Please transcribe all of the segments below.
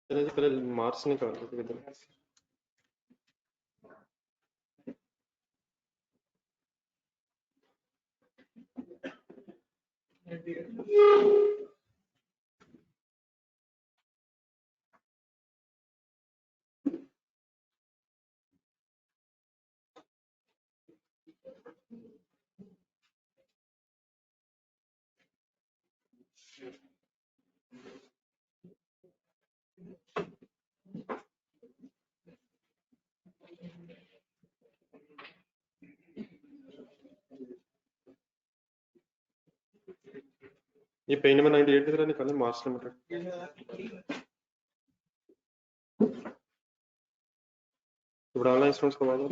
पहले मार्क्स निकाल लेते इधर। ये पेज नंबर 98 की तरह निकालें मार्क्स लिमिटेड। बढ़ाना इंस्टेंट्स कमा दो।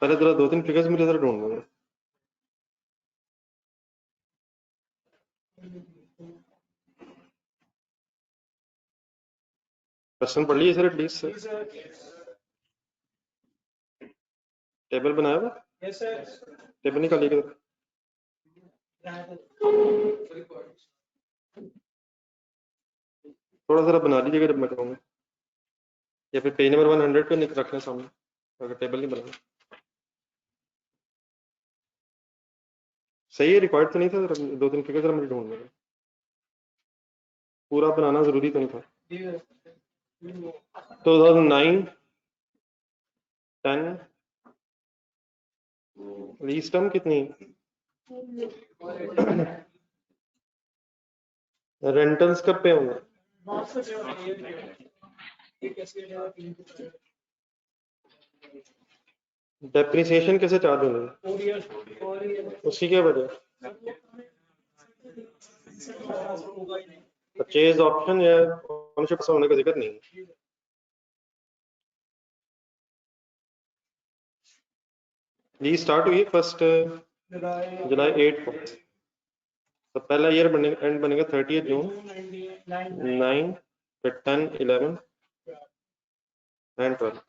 पहले जरा 2-3 फिगर्स मुझे जरा ढूंढ लो। क्वेश्चन पढ़ लिए सर एटलीस्ट सर। टेबल बनाया हुआ? Yes sir. टेबल निकालिए किधर? थोड़ा सा बना लीजिएगा जब मैं कहूँगा, या फिर पेज नंबर 100 पे रखना सामने अगर टेबल नहीं बनाना। सही है, रिक्वायर्ड तो नहीं था। 2-3 फिगर जरा मुझे ढूंढ लेगा। पूरा बनाना जरूरी तो नहीं था। 2009 10 लीज टर्म कितनी? रेंटल्स कब पे होंगे? डेप्रिसिएशन कैसे चार्ज होंगे? उसकी क्या वजह? परचेज ऑप्शन या ओनरशिप होने का जिक्र नहीं। लीज स्टार्ट हुई 1 जुलाई 8 को, तो पहला ईयर बनेगा, एंड बनेगा 30 जून 9 फिर 10 11 एंड 12।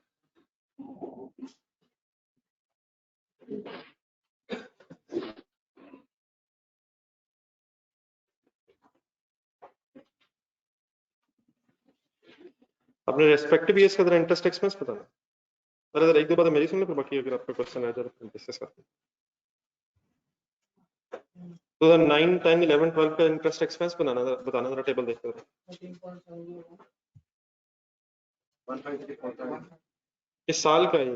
अपने रेस्पेक्टिव ईयर्स का इंटरेस्ट एक्सपेंस बताना। अरे एक दो बात मेरी सुन लो, फिर बाकी अगर आपका क्वेश्चन है जरा डिस्कस करते हैं। 2009 10 11 12 का इंटरेस्ट एक्सपेंस बताना जरा टेबल देख कर। किस साल का है ये?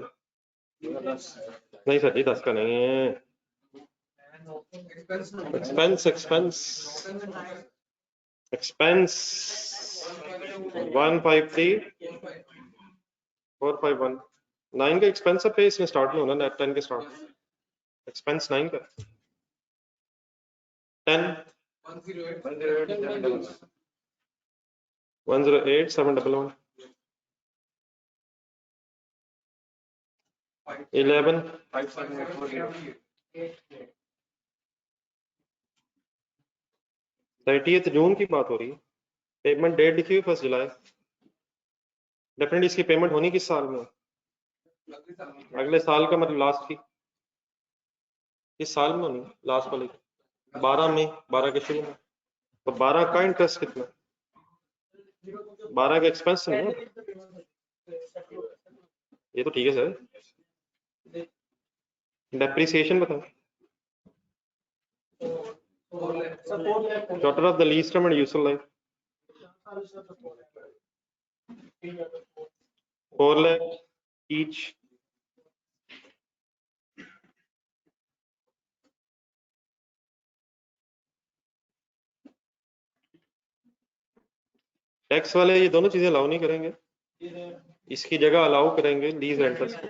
नहीं सर जी 10 का नहीं है। एक्सपेंस एक्सपेंस एक्सपेंस 153 451 9 का एक्सपेंस पे इसमें स्टार्ट में होना, नेट 10 के स्टार्ट एक्सपेंस 9 का 10 108 711 11 30 जून की बात हो रही है। पेमेंट डेट लिखी हुई 1 जुलाई। डेफिनेटली इसकी पेमेंट होनी किस साल में? अगले साल का, मतलब लास्ट की। किस साल में होनी लास्ट वाली? 12 में, 12 के शुरू में। तो 12 का इंटरेस्ट कितना? 12 का एक्सपेंस नहीं है ये तो ठीक है सर। डेप्रिसिएशन बताओ। Total of the lease term and useful life 4 lakh each। Tax वाले ये दोनों चीजें अलाउ नहीं करेंगे, इसकी जगह अलाउ करेंगे लीज रेंटल्स को।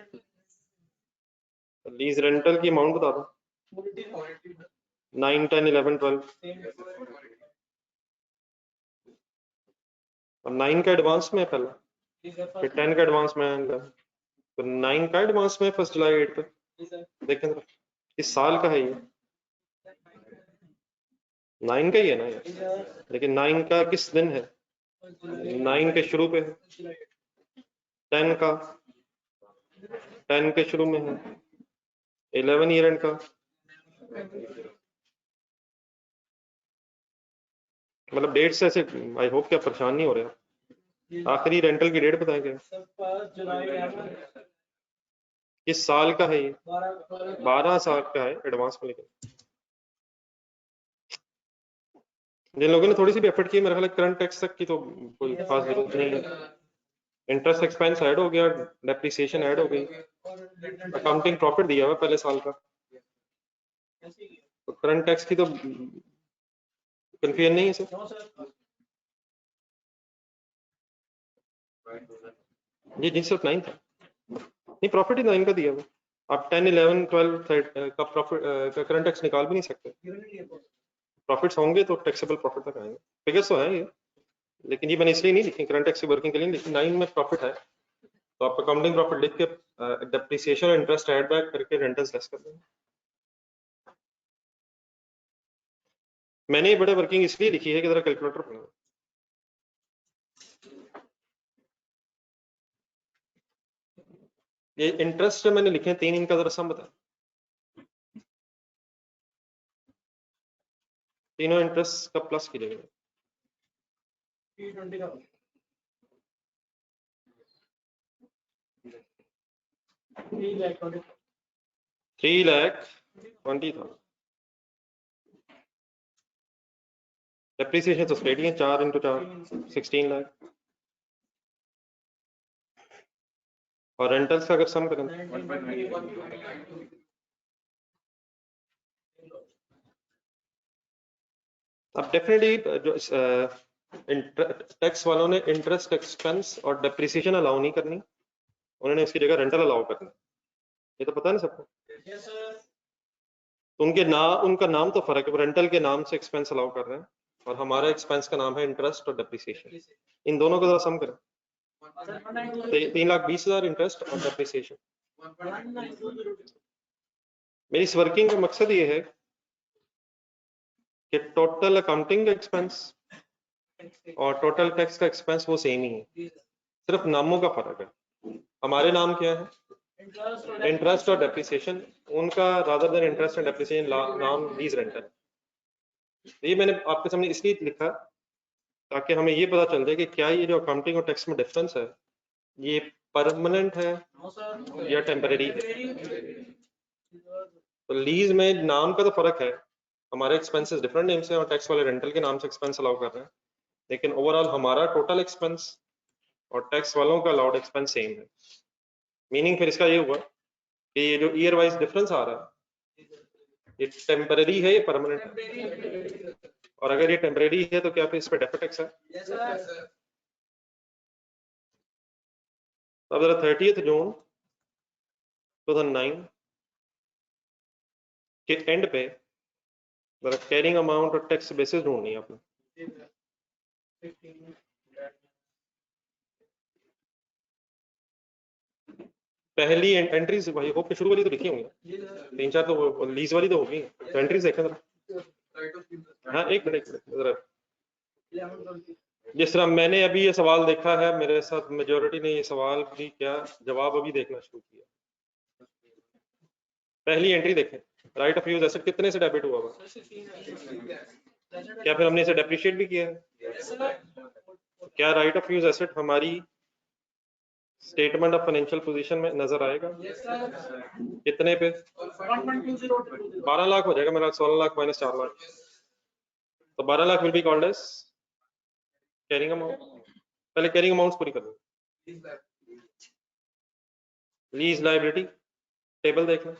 लीज रेंटल की अमाउंट बता दो। 9 10 11 12 और 9 का एडवांस में पहला, फिर 10 का एडवांस में आएगा, तो 9 का एडवांस में 1 जुलाई 8 पे। देखें जरा किस साल का है ये? 9 का ही है ना यार, लेकिन 9 का किस दिन है? 9 के शुरू पे है। 10 का 10 के शुरू में है। 11 ईयर एंड का मतलब डेट से ऐसे आई होप कि आप परेशान नहीं हो रहे। आखिरी रेंटल की डेट बताएं क्या, किस साल का है ये? 12 साल का है एडवांस में। लेकिन जिन लोगों ने थोड़ी सी भी एफर्ट की, मेरा ख्याल है करंट टैक्स तक की तो कोई खास जरूरत नहीं है। इंटरेस्ट एक्सपेंस ऐड हो गया, डेप्रिसिएशन ऐड हो गई, अकाउंटिंग प्रॉफिट दिया हुआ पहले साल का, तो करंट टैक्स की तो कंफ्यूजन नहीं है सर। जी जी सिर्फ 9 था, नहीं प्रॉफिट ही 9 का दिया हुआ। आप 10, 11, 12 का प्रॉफिट का करंट टैक्स निकाल भी नहीं सकते। प्रॉफिट्स होंगे तो टैक्सेबल प्रॉफिट तक आएंगे। फिगर्स तो है ये, लेकिन ये मैंने इसलिए नहीं लिखी करंट टैक्स की वर्किंग के लिए, लेकिन 9 में प्रॉफिट है तो आप अकाउंटिंग प्रॉफिट लिख के डेप्रिसिएशन और इंटरेस्ट ऐड बैक करके रेंटल्स लेस कर देंगे। मैंने ये बड़े वर्किंग इसलिए लिखी है कि जरा कैलकुलेटर बनाओ। ये इंटरेस्ट जो मैंने लिखे हैं 3, इनका जरा सम बता। तीनों इंटरेस्ट का प्लस कीजिएगा। 3,20,000। डेप्रिसिएशन तो स्ट्रेट ही है, 4 × 4 16 लाख। और रेंटल्स का अगर सम करें अब डेफिनेटली जो टैक्स वालों ने इंटरेस्ट एक्सपेंस और डेप्रिसिएशन अलाउ नहीं करनी, उन्होंने उसकी जगह रेंटल अलाउ करना। ये तो पता नहीं सबको। तो उनका नाम तो फर्क है, रेंटल के नाम से एक्सपेंस अलाउ कर रहे हैं और हमारा एक्सपेंस का नाम है इंटरेस्ट और डेप्रिसिएशन। इन दोनों को जरा सम करें। 3,20,000 इंटरेस्ट और डेप्रिसिएशन। मेरी इस वर्किंग का मकसद ये है कि टोटल अकाउंटिंग एक्सपेंस और टोटल टैक्स का एक्सपेंस वो सेम ही है, सिर्फ नामों का फर्क है। हमारे नाम क्या है? इंटरेस्ट और डेप्रिसिएशन। उनका rather than interest and depreciation नाम लीज रेंटल। ये मैंने आपके सामने इसलिए लिखा ताकि हमें ये पता चल जाए कि क्या ये जो अकाउंटिंग और टैक्स में डिफरेंस है ये परमानेंट है या टेम्परेरी है। तो लीज में नाम का तो फर्क है, हमारे एक्सपेंसेस डिफरेंट नेम से और टैक्स वाले रेंटल के नाम से एक्सपेंस अलाउ कर रहे हैं, लेकिन ओवरऑल हमारा टोटल एक्सपेंस और टैक्स वालों का अलाउड एक्सपेंस सेम है। मीनिंग फिर इसका ये हुआ कि ये जो ईयर वाइज डिफरेंस आ रहा है ये टेम्परेरी है या परमानेंट है, और अगर ये टेम्परेरी है तो क्या फिर इस पर डेफर्ड टैक्स है? अब जरा 30 जून 2009 के एंड पे जरा कैरिंग अमाउंट और टैक्स बेसिस ढूंढनी है आपने। पहली एंट्रीज भाई होप के शुरू वाली तो लिखी होंगी, 3-4 तो लीज वाली तो होगी, तो एंट्रीज देखें जरा। हाँ एक मिनट जरा। जिस तरह मैंने अभी ये सवाल देखा है, मेरे साथ मेजोरिटी ने ये सवाल भी क्या जवाब अभी देखना शुरू किया। पहली एंट्री देखें, राइट ऑफ यूज एसेट कितने से डेबिट हुआ हुआ? क्या फिर हमने इसे डेप्रिशिएट भी किया है? क्या राइट ऑफ यूज एसेट हमारी स्टेटमेंट ऑफ फाइनेंशियल पोजीशन में नजर आएगा? कितने पे? 12 लाख हो जाएगा मेरा, 16 लाख माइनस 4 लाख, तो 12 lakh will be called as carrying amount. पहले कैरिंग अमाउंट्स पूरी कर लो। लीज लायबिलिटी टेबल देखना।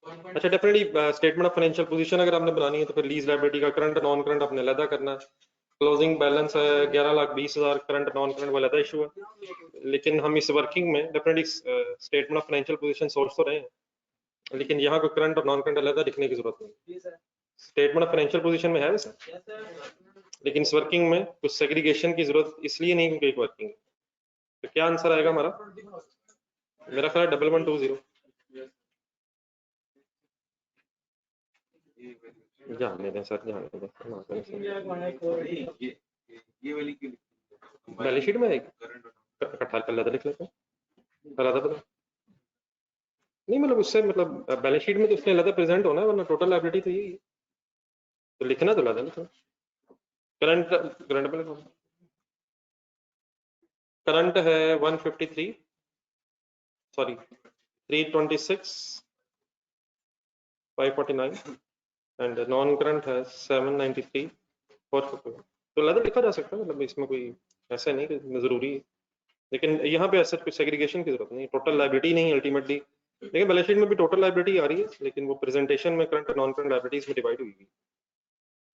अच्छा definitely statement of financial position अगर आपने बनानी है तो फिर लीज लायबिलिटी का करंट नॉन करंट आपने अलग करना है। क्लोजिंग बैलेंस है 11,20,000, करंट नॉन करंट वाला अलग इशू है, लेकिन हम इस वर्किंग में definitely statement of financial position सोच तो रहे हैं, लेकिन यहाँ को करंट और नॉन करंट अलग लिखने की जरूरत नहीं। स्टेटमेंट ऑफ फाइनेंशियल पोजीशन में है वैसे, लेकिन इस वर्किंग में कुछ सेग्रीगेशन की जरूरत इसलिए नहीं क्योंकि एक वर्किंग। तो क्या आंसर आएगा हमारा? मेरा ख्याल 1120। जाने दें सर, जाने दें। बैलेंस शीट में इकट्ठा कर लेते, लिख लेते पता नहीं, मतलब उससे मतलब बैलेंस शीट में तो उसने अलग प्रेजेंट होना है, वरना टोटल लायबिलिटी तो यही है, तो लिखना तो अलग है। करंट करंट है 153 सॉरी 326 549 एंड नॉन करंट है 793 450। तो लगा लिखा जा सकता है, मतलब इसमें कोई ऐसा नहीं कि जरूरी है, लेकिन यहाँ पे ऐसा कुछ सेग्रीगेशन की जरूरत नहीं, टोटल लाइबिलिटी नहीं अल्टीमेटली, लेकिन बैलेंस शीट में भी टोटल लाइबिलिटी आ रही है, लेकिन वो प्रेजेंटेशन में करंट नॉन करंट लाइबिलिटीज में डिवाइड हुई है,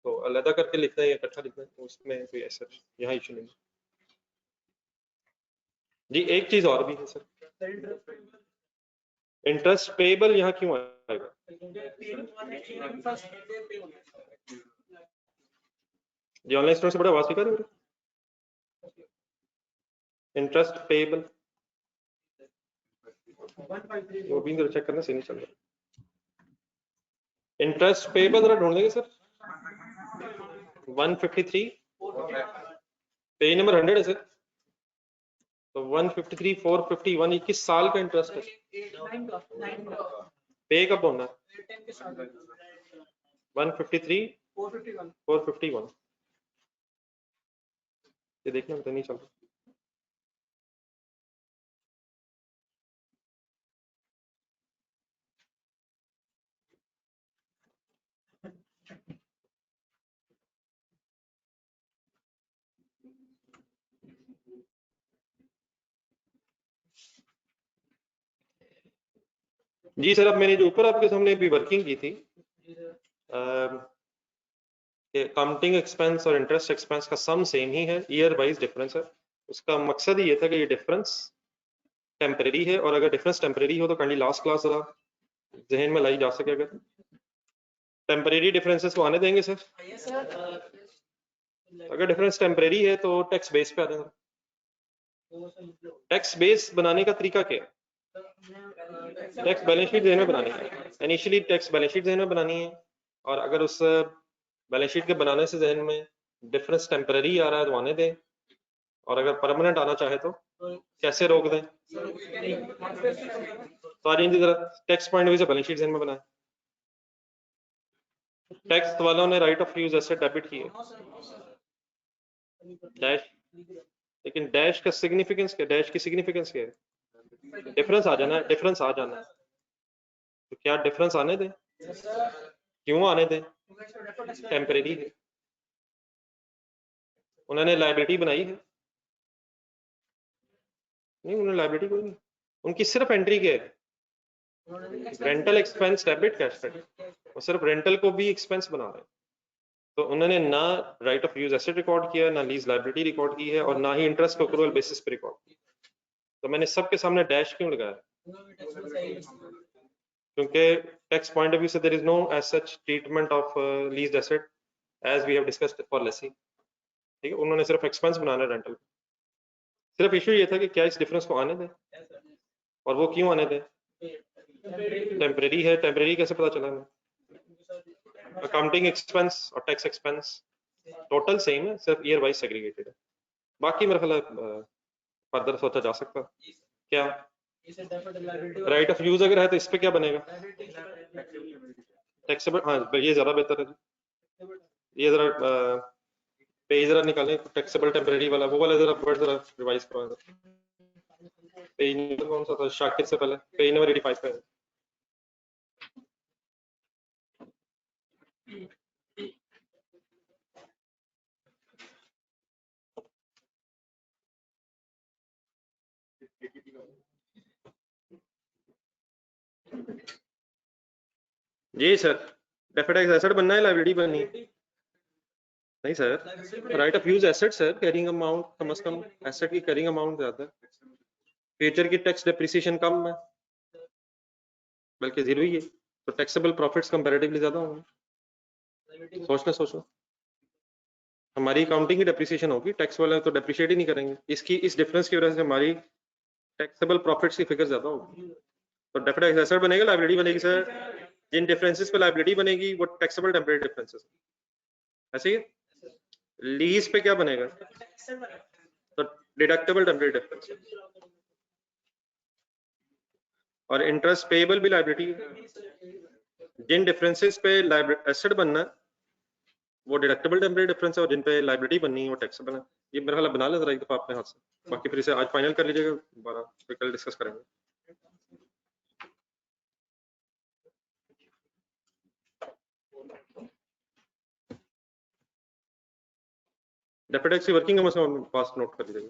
तो अलग करके लिखना है या इकट्ठा लिखना है, तो उसमें कोई ऐसा यहाँ इशू नहीं। जी एक चीज और भी है सर, इंटरेस्ट पेएबल यहाँ क्यों आएगा? जी ऑनलाइन स्टोर से बड़ा आवाज निकाल रहे, इंटरेस्ट पेएबल वो भी इधर चेक करना सही नहीं चल रहा, इंटरेस्ट पेएबल जरा ढूंढ लेंगे सर। 153 पेज नंबर 100 है सर, तो 153 451 21 साल का इंटरेस्ट है, पे कब होना है? 153 451 ये देखना पता नहीं चल रहा। जी सर, अब मैंने जो ऊपर आपके सामने भी वर्किंग की थी, काउंटिंग एक्सपेंस और इंटरेस्ट एक्सपेंस का सम सेम ही है, ईयर वाइज डिफरेंस है। उसका मकसद ये था कि ये डिफरेंस टेम्परेरी है, और अगर डिफरेंस टेम्परेरी हो तो काइंडली लास्ट क्लास जरा जहन में लाई जा सके। अगर टेम्परेरी डिफरेंसेस को आने देंगे सर, अगर डिफरेंस टेम्परेरी है तो टैक्स बेस पे आ जाएगा। टैक्स बेस बनाने का तरीका क्या है? टैक्स बैलेंस शीट जहन में बनानी है, इनिशियली टैक्स बैलेंस शीट जहन में बनानी है, और अगर उस बैलेंस शीट के बनाने से जहन में डिफरेंस टेम्परेरी आ रहा है तो आने दें, और अगर परमानेंट आना चाहे तो कैसे रोक दें। सारी जरा टैक्स पॉइंट ऑफ व्यू से बैलेंस शीट जहन में बनाए। टैक्स वालों ने right of use asset debit किए डैश, लेकिन डैश का सिग्निफिकेंस क्या, डैश की सिग्निफिकेंस क्या है? डिफरेंस आ जाना है, डिफरेंस आ जाना है, तो क्या डिफरेंस आने दें? क्यों आने दें? टेम्परेरी है, उन्होंने लाइबिलिटी बनाई है नहीं, उन्होंने लाइबिलिटी कोई नहीं, उनकी सिर्फ एंट्री क्या है? Rental expense debit cash credit, और सिर्फ रेंटल को भी एक्सपेंस बना रहे हैं, तो उन्होंने ना right of use asset record किया, ना लीज लाइबिलिटी रिकॉर्ड की है, और ना ही इंटरेस्ट को अक्रूवल बेसिस पे रिकॉर्ड किया। तो मैंने सबके सामने डैश क्यों लगाया? क्योंकि टैक्स पॉइंट ऑफ व्यू से there is no as such treatment of leased asset as we have discussed for lessee, ठीक है, उन्होंने सिर्फ एक्सपेंस बनाना रेंटल। सिर्फ इशू ये था कि क्या इस डिफरेंस को आने दें, और वो क्यों आने दें? टेम्परेरी है, टेम्परेरी कैसे पता चला हमें? अकाउंटिंग एक्सपेंस और टैक्स एक्सपेंस टोटल सेम है, सिर्फ ईयर वाइज सेग्रीगेटेड है। बाकी मेरे ख्याल फर्दर सोचा जा सकता क्या राइट ऑफ यूज अगर है तो इस पे क्या बनेगा? टैक्सेबल, हाँ ये ज्यादा बेहतर है। ये जरा पेज जरा निकालें, टैक्सेबल टेम्परेरी वाला, वो वाला जरा वर्ड जरा रिवाइज करवाएं। पेज नंबर कौन सा था शाकिर से पहले? पेज नंबर 85 पे है। जी सर, डेफिनेट टैक्स एसेट बनना है, लायबिलिटी बननी है? नहीं sir, write of use asset sir, carrying amount कम से कम एसेट की कैरिंग अमाउंट ज्यादा है, फ्यूचर की टैक्स डेप्रिसिएशन कम है, बल्कि जीरो ही है, तो टैक्सेबल प्रॉफिट्स कंपैरेटिवली ज्यादा होंगे। सोचो हमारी अकाउंटिंग की डेप्रिसिएशन होगी, टैक्स वाले तो डेप्रिशिएट ही नहीं करेंगे, इसकी इस डिफरेंस की वजह से हमारी टैक्सेबल प्रॉफिट्स की फिगर ज्यादा होगी, तो डेफिनेट एसेट बनेगा, लायबिलिटी बनेगी सर, जिन डिफरेंसेस पे लायबिलिटी बनेगी वो टैक्सेबल टेम्परेरी डिफरेंसेस, ऐसे ही लीज पे क्या बनेगा? तो डिडक्टेबल टेम्परेरी डिफरेंस, और इंटरेस्ट पेएबल भी लायबिलिटी है। जिन डिफरेंसेस पे एसेट बनना वो डिडक्टेबल टेम्परेरी डिफरेंस है और जिन पे लाइबिलिटी बननी है वो टैक्सेबल है। ये मेरा ख्याल बना लें जरा एक दफा अपने हाथ से, बाकी फिर इसे आज फाइनल कर लीजिएगा, दोबारा फिर कल डिस्कस करेंगे। डेफिनेट टैक्स की वर्किंग हम उसमें पास नोट कर लीजिएगा।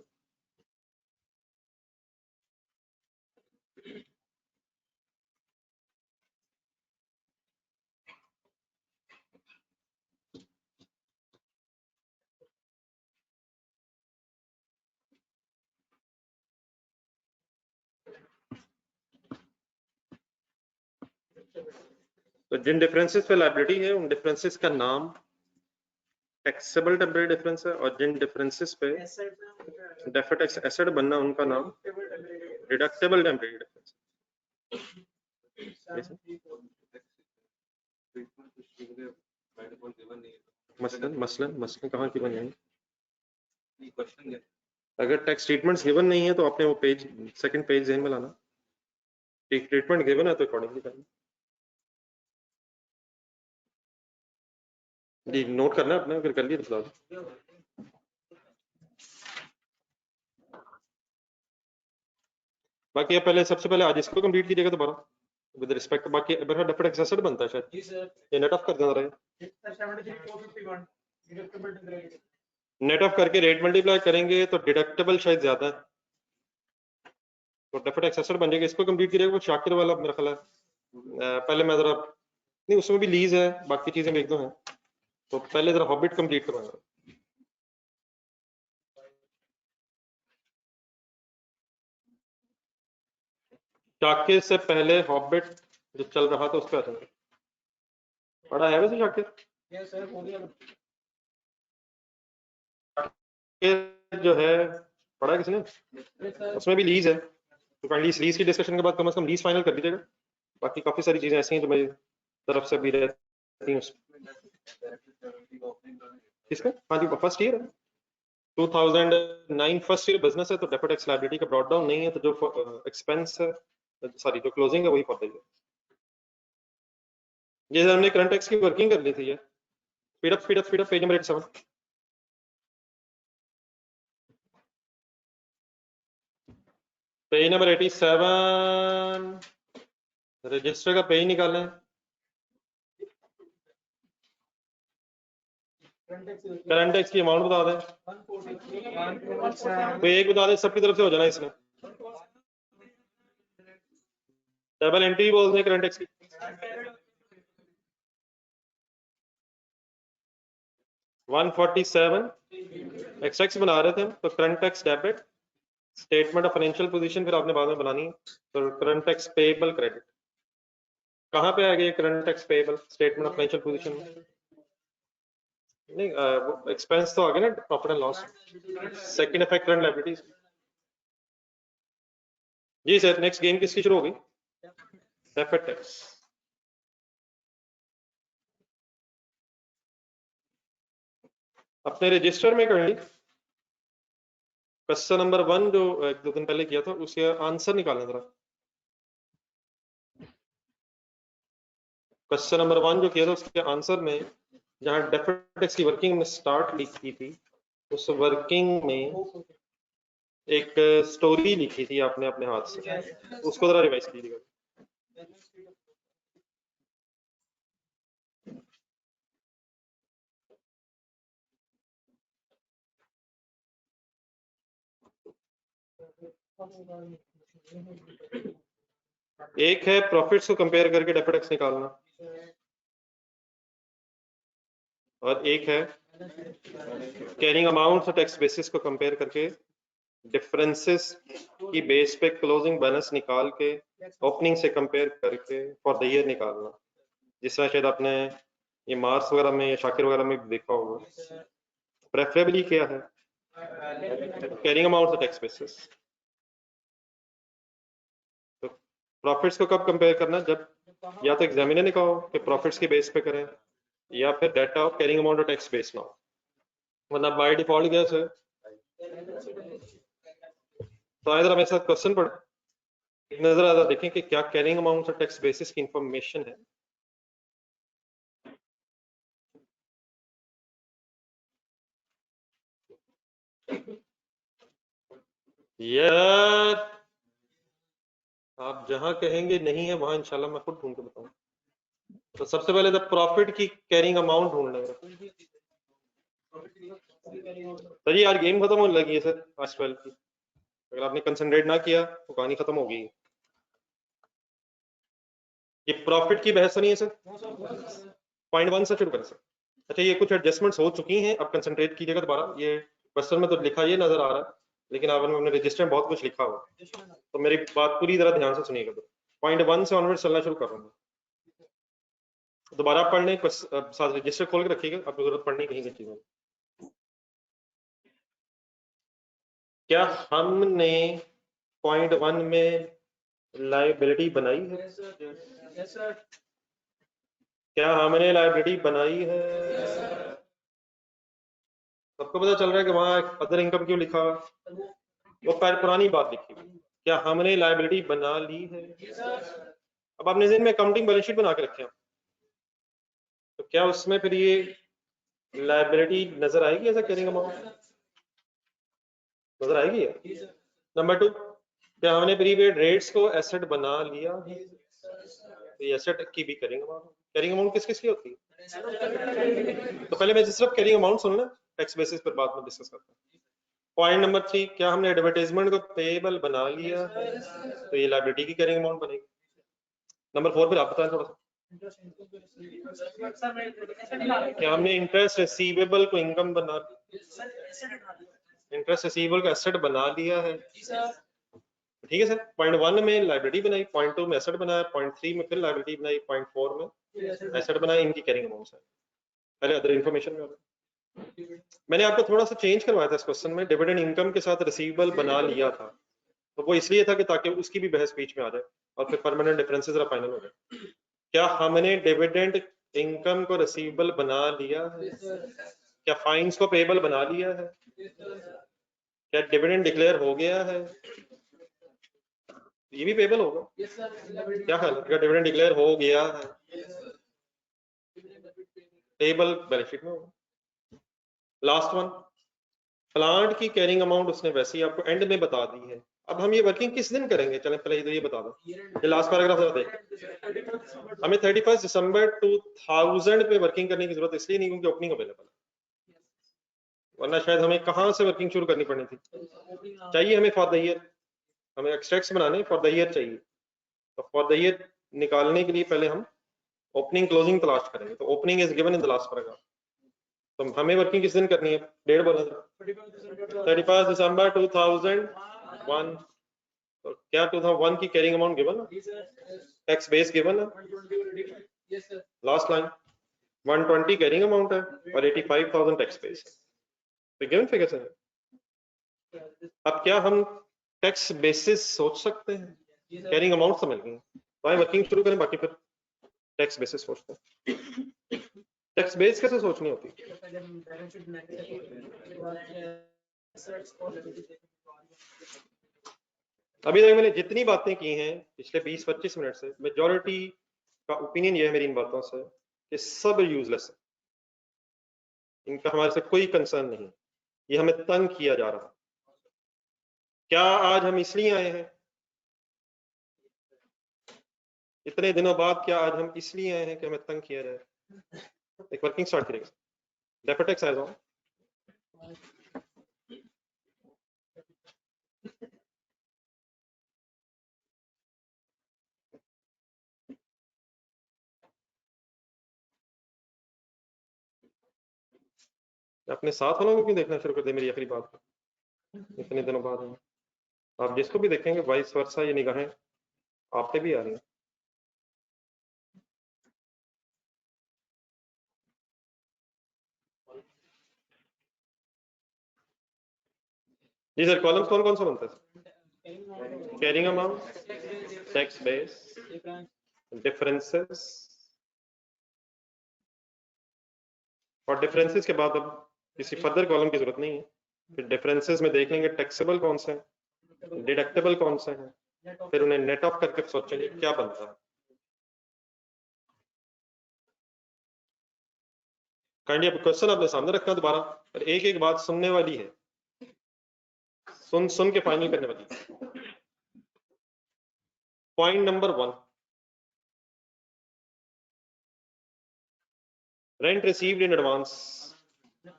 तो जिन डिफरेंसेस पे लाइबिलिटी है उन डिफरेंसेस का नाम टैक्सेबल टेम्परेरी डिफरेंस है, और जिन डिफरेंसेस पे डेफिनेट टैक्स एसेट बनना उनका नाम डिडक्टेबल टेम्परेरी डिफरेंस है। मसलन मसलन मसलन कहाँ की बनी है? अगर टैक्स ट्रीटमेंट्स गिवन नहीं है तो आपने वो पेज सेकंड पेज ध्यान में लाना, ट्रीटमेंट गिवन है तो अकॉर्डिंगली करना। जी नोट करना है अपने, अगर कर लिए तो बता दो। बाकी आप पहले सबसे पहले आज इसको कंप्लीट कीजिएगा दोबारा विद रिस्पेक्ट। बाकी डेफिनेट टैक्स एसेट बनता है शायद, ये नेट ऑफ कर देना रहे, नेट ऑफ करके रेट मल्टीप्लाई करेंगे तो डिडक्टेबल शायद ज्यादा है, तो डेफिनेट टैक्स एसेट बन जाएगा। इसको कंप्लीट कीजिएगा। वो शाकिर वाला मेरा ख्याल है पहले मैं जरा, नहीं उसमें भी लीज है, बाकी चीजें एक दो हैं, तो पहले जरा हॉबिट कंप्लीट करवाएंगे। शाकिर से पहले हॉबिट जो चल रहा था उस पर आ जाएंगे। पढ़ा है वैसे शाकिर? जो है पढ़ा है किसने? उसमें भी लीज है, तो काइंडली लीज की डिस्कशन के बाद कम से कम लीज फाइनल कर दीजिएगा। बाकी काफी सारी चीजें ऐसी हैं जो मेरी तरफ से भी रहती हैं। किसका? हाँ जी फर्स्ट ईयर है, 2009 फर्स्ट ईयर बिजनेस है, तो डेफिनेट टैक्स लायबिलिटी का ब्रॉट डाउन नहीं है, तो जो एक्सपेंस है सॉरी जो क्लोजिंग है वही फॉर द ईयर। जैसे हमने करंट टैक्स की वर्किंग कर ली थी ये, speed up page number 87। Page number 87 register का पेज निकालें। करंट टैक्स की अमाउंट बता दें, तो एक बता दें, सबकी तरफ से हो जाना इसमें। डबल एंट्री बोलते हैं करंट टैक्स की। 147 एक्स बना रहे थे, तो current tax debit, statement of financial position फिर आपने बाद में बनानी है, तो करंट टैक्स पेएबल क्रेडिट कहाँ पे आ गया? Current tax payable statement of financial position में नहीं, वो एक्सपेंस तो आ गया ना profit and loss, second effect current liabilities. जी सर, नेक्स्ट गेम किसकी शुरू होगी? Definite tax. अपने रजिस्टर में कर ली क्वेश्चन नंबर 1 जो एक दो दिन पहले किया था, उसके आंसर निकालना जरा। क्वेश्चन नंबर 1 जो किया था उसके आंसर में जहां डेफिनेट टैक्स की वर्किंग में स्टार्ट लिखी थी, उस वर्किंग में एक स्टोरी लिखी थी आपने अपने हाथ से, उसको जरा रिवाइज कीजिएगा। एक है प्रॉफिट्स को कंपेयर करके डेफिनेट टैक्स निकालना, और एक है कैरिंग अमाउंट और टैक्स बेसिस को कंपेयर करके डिफरेंसेस की बेस पे क्लोजिंग बैलेंस निकाल के ओपनिंग से कंपेयर करके फॉर द ईयर निकालना, जिस तरह शायद आपने ये मार्क्स वगैरह में या शाकिर वगैरह में देखा होगा। प्रेफरेबली क्या है? कैरिंग अमाउंट और टैक्स बेसिस। तो प्रॉफिट्स को कब कंपेयर करना? जब या तो एग्जामिनर ने कहा हो कि प्रॉफिट्स की बेस पे करें, या फिर डाटा ऑफ कैरिंग अमाउंट और टैक्स बेस ना हो, वरना बाय डिफॉल्ट क्या है। तो आए जरा मेरे साथ क्वेश्चन पढ़, नजर आता देखें कि क्या कैरिंग अमाउंट और टैक्स बेसिस की इंफॉर्मेशन है। यार आप जहां कहेंगे नहीं है वहां इंशाल्लाह मैं खुद ढूंढ के बताऊं। तो सबसे पहले तो प्रॉफिट की कैरिंग अमाउंट ढूंढना है। सर यार गेम खत्म होने लगी है सर आज 12 की। अगर आपने कंसंट्रेट ना किया तो कहानी खत्म हो गई। ये प्रॉफिट की बहस नहीं है सर। पॉइंट 1 से शुरू करें सर। अच्छा ये कुछ एडजस्टमेंट्स हो चुकी हैं, अब कंसंट्रेट कीजिएगा दोबारा। ये क्वेश्चन में तो लिखा ये नजर आ रहा है, लेकिन आपने अपने रजिस्टर में बहुत कुछ लिखा हुआ, तो मेरी बात पूरी तरह ध्यान से सुनिएगा। पॉइंट 1 से ऑनवर्ड चलना शुरू कर रहा हूँ। दोबारा पढ़ लें, साथ रजिस्टर खोल के रखिएगा, आपको जरूरत पड़नी कहीं की चीजों। क्या हमने पॉइंट 1 में लाइबिलिटी बनाई है? क्या हमने लाइबिलिटी बनाई है? सबको पता चल रहा है कि वहां अदर इनकम क्यों लिखा हुआ? वो पुरानी बात लिखी हुई। क्या हमने लाइबिलिटी बना ली है? अब आपने जिन में अकाउंटिंग बैलेंस शीट बना के रखे हैं, तो क्या उसमें फिर ये लाइबिलिटी नजर आएगी एज अ कैरिंग अमाउंट? नजर आएगी है? नंबर 2, क्या हमने प्रीपेड रेट्स को एसेट बना लिया है? तो ये एसेट की भी कैरिंग अमाउंट। कैरिंग अमाउंट किस किस की होती है? तो पहले मैं सिर्फ कैरिंग अमाउंट सुनना, टैक्स बेसिस पर बाद में डिस्कस करते हैं। पॉइंट नंबर 3, क्या हमने एडवर्टाइजमेंट को पेएबल बना लिया है? तो ये लाइबिलिटी की कैरिंग अमाउंट बनेगी। नंबर 4 पर आप बताएं थोड़ा सा। क्या हमने इंटरेस्ट रिसीवेबल को इनकम बना, इंटरेस्ट रिसीवेबल को एसेट बना लिया है? ठीक है सर। पॉइंट 1 में लाइबिलिटी बनाई, पॉइंट 2 में एसेट बनाया, पॉइंट 3 में फिर लाइबिलिटी बनाई, पॉइंट 4 में एसेट बनाया। इनकी कैरिंग अमाउंट है। पहले अदर इन्फॉर्मेशन में मैंने आपको थोड़ा सा चेंज करवाया था इस क्वेश्चन में, डिविडेंड इनकम के साथ रिसीवेबल बना लिया था, तो वो इसलिए था कि ताकि उसकी भी बहस बीच में आ जाए और फिर परमानेंट डिफरेंसेस फाइनल हो जाए। क्या हमने डिविडेंड इनकम को रिसीवेबल बना लिया है? क्या फाइन्स को पेएबल बना लिया है? क्या डिविडेंड डिक्लेयर हो गया है? ये भी पेएबल होगा। क्या ख्याल है? क्या डिविडेंड डिक्लेयर हो गया है? पेएबल बैलेंस शीट में होगा। लास्ट वन, प्लांट की कैरिंग अमाउंट उसने वैसे ही आपको एंड में बता दी है। अब हम ये वर्किंग किस दिन करेंगे? चलें पहले तो ये बता दो, ये लास्ट पैराग्राफ जरा देख। हमें 31 दिसंबर 2000 पे वर्किंग करने की जरूरत इसलिए नहीं क्योंकि ओपनिंग अवेलेबल है, वरना शायद हमें कहाँ से वर्किंग शुरू करनी पड़नी थी। चाहिए हमें फॉर द ईयर, हमें एक्सट्रैक्ट्स बनाने फॉर द ईयर चाहिए, तो फॉर द ईयर निकालने के लिए पहले हम ओपनिंग क्लोजिंग तलाश करेंगे। तो opening is given in the last paragraph, तो हमें वर्किंग किस दिन करनी है? डेट बोला था 31 दिसंबर 2001। तो क्या 2001 की कैरिंग अमाउंट गिवन है? टैक्स बेस गिवन है, लास्ट लाइन 120 कैरिंग अमाउंट है और 85,000 टैक्स बेस है, तो गिवन फिगर्स है। अब क्या हम टैक्स बेसिस सोच सकते हैं? कैरिंग अमाउंट समझ गए, तो आए वर्किंग शुरू करें, बाकी फिर टैक्स बेसिस सोचते हैं। टैक्स बेस कैसे सोचनी होती है? अभी तक मैंने जितनी बातें की हैं पिछले 20-25 मिनट से, मेजॉरिटी का ओपिनियन ये है मेरी इन बातों से कि सब यूजलेस है, इनका हमारे से कोई कंसर्न नहीं, ये हमें तंग किया जा रहा है। क्या आज हम इसलिए आए हैं इतने दिनों बाद? क्या आज हम इसलिए आए हैं कि हमें तंग किया जाए? एक वर्किंग स्टार्ट करेगा, डेफर टैक्स आएगा। अपने साथ वालों को क्यों देखना शुरू कर दे मेरी आखिरी बात इतने दिनों बाद है। आप जिसको भी देखेंगे वाइस वर्सा ये निगाहें आप पे भी आ रही हैं। जी सर, कॉलम्स कौन कौन सा बनता है? Carrying amount, tax base, differences, और डिफरेंसेस के बाद अब किसी फर्दर कॉलम की जरूरत नहीं है। फिर डिफरेंसेस में देख लेंगे टैक्सेबल कौन से हैं, डिडक्टेबल कौन से हैं, फिर उन्हें नेट ऑफ करके सोचेंगे क्या बनता है। काइंडली अब क्वेश्चन आपने सामने रखना दोबारा, और एक एक बात सुनने वाली है, सुन सुन के फाइनल करने वाली। Point number 1, rent received in advance,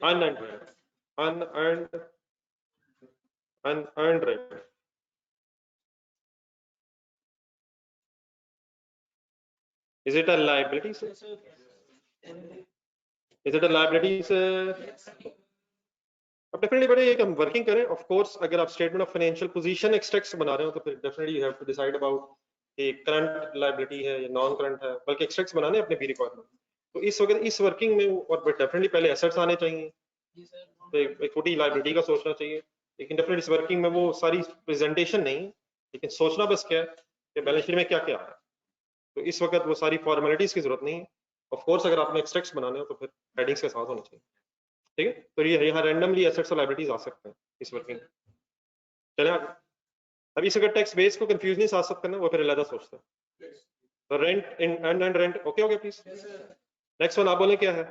unearned rent, unearned rent. Is it a liability, sir? Is it a liability, sir? अब डेफिनेटली बड़े एक हम वर्किंग करें। ऑफ कोर्स अगर आप statement of financial position extract बना रहे हो तो फिर definitely you have to decide about ये करंट लायबिलिटी है या नॉन करंट है, बल्कि एक्सट्रैक्ट्स बनाने अपने भी रिक्वायरमेंट। तो इस वक्त इस वर्किंग में और डेफिनेटली पहले एसेट्स आने चाहिए, तो एक छोटी लायबिलिटी का सोचना चाहिए, लेकिन डेफिनेटली इस वर्किंग में वो सारी प्रेजेंटेशन नहीं, लेकिन सोचना बस क्या है कि बैलेंस शीट में क्या क्या आ रहा है। तो इस वक्त वो सारी फॉर्मेलिटीज की जरूरत नहीं है। ऑफ कोर्स अगर आपने एक्सट्रैक्ट्स बनाने हो तो फिर हेडिंग्स के साथ होने चाहिए, ठीक है। तो ये यहाँ रैंडमली एसेट्स और लायबिलिटीज आ सकते हैं इस वर्किंग। चले आगे। अब इस अगर टैक्स बेस को कंफ्यूज नहीं साथ करना, वो फिर अलग सोचता है। तो rent in and rent okay हो गया प्लीज। नेक्स्ट वन आप बोले क्या है?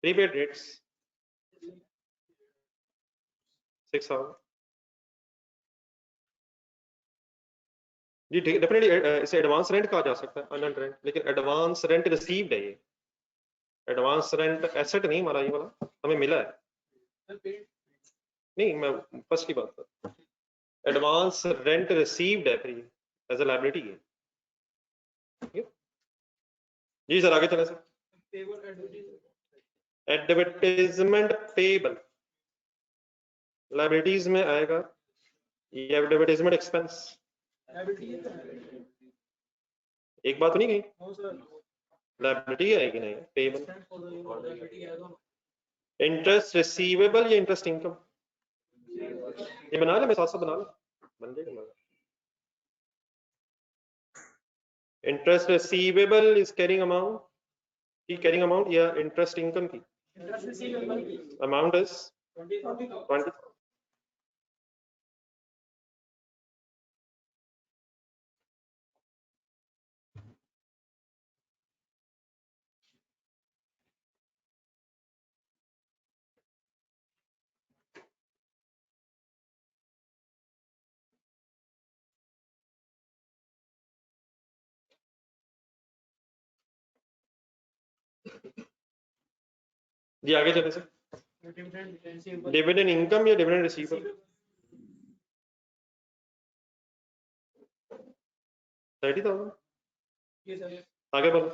प्रीपेड रेट्स 6,000 जी, ठीक है। डेफिनेटली इसे एडवांस रेंट कहा जा सकता है, अनअर्न्ड रेंट, लेकिन एडवांस रेंट रिसीव्ड है ये। एडवांस रेंट एसेट नहीं हमारा, ये वाला हमें मिला है नहीं, मैं फर्स्ट की बात कर। एडवांस रेंट रिसीव्ड है फिर एज अ लायबिलिटी है। जी सर, आगे चले सर। एडवर्टाइजमेंट पेबल लायबिलिटीज में आएगा, ये एडवर्टाइजमेंट एक्सपेंस। एक बात तो नहीं गई, लायबिलिटी है कि नहीं पेबल। इंटरेस्ट रिसीवेबल या इंटरेस्ट इनकम, ये बना ले, मैं साथ साथ बना ले, बन जाएगा। Interest receivable is carrying amount, की कैरिंग अमाउंट या इंटरेस्ट इनकम की अमाउंट इज 20,000। जी आगे चले सर। डिविडेंड इनकम या डिविडेंड रिसीवेबल 30,000। आगे बोलो।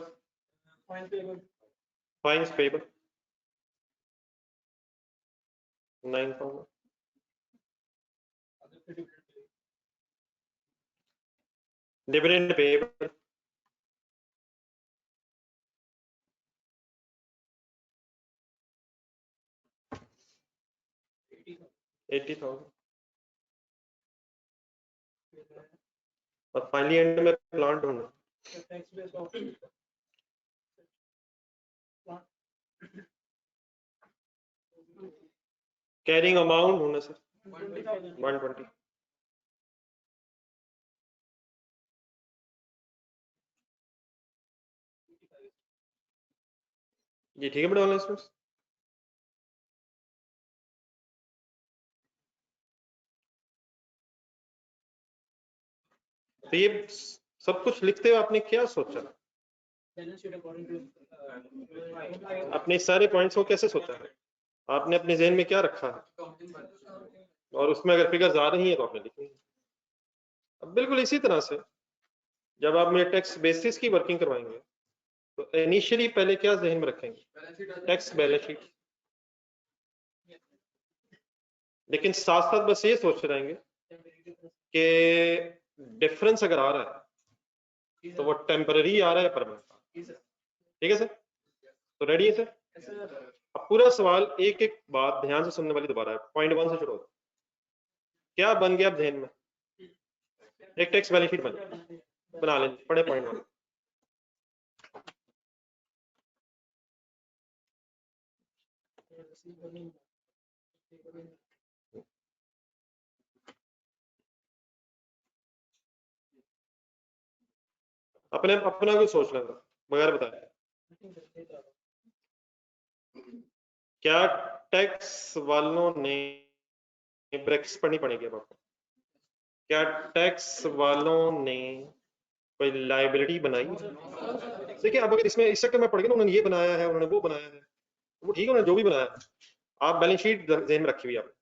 Fines payable 9,000। Dividend payable 80,000। और फाइनली एंड में प्लांट ढूंढना, कैरिंग अमाउंट ढूंढना सर 120। जी ठीक है बड़ा वाला इसमें। तो ये सब कुछ लिखते हुए आपने क्या सोचा, अपने सारे पॉइंट्स को कैसे सोचा है आपने, अपने जहन में क्या रखा है, और उसमें अगर फिगर्स आ रही हैं तो आपने लिखनी है। अब बिल्कुल इसी तरह से जब आप मेरे टैक्स बेसिस की वर्किंग करवाएंगे तो इनिशियली पहले क्या जहन में रखेंगे, टैक्स बैलेंस शीट, लेकिन साथ साथ बस ये सोच रहेंगे कि डिफरेंस अगर आ रहा है तो वो टेम्पररी आ रहा है परमानेंट। ठीक है सर, तो रेडी है सर। अब पूरा सवाल एक एक बात ध्यान से सुनने वाली दोबारा है, पॉइंट 1 से शुरू होता है। क्या बन गया अब ध्यान में, एक टैक्स बैलेंस शीट बना लें, पढ़े पॉइंट 1। अपने अपना कुछ सोच लेना बगैर बताए, क्या टैक्स वालों ने ब्रैकेट्स पढ़नी पड़ेगी अब आपको। क्या टैक्स वालों ने कोई लाइबिलिटी बनाई? देखिए अब अगर इसमें इस सेक्टर में पड़ गया ना, उन्होंने ये बनाया है, उन्होंने वो बनाया है, वो ठीक है, उन्होंने जो भी बनाया है, आप बैलेंस शीट ध्यान में रखी हुई आप,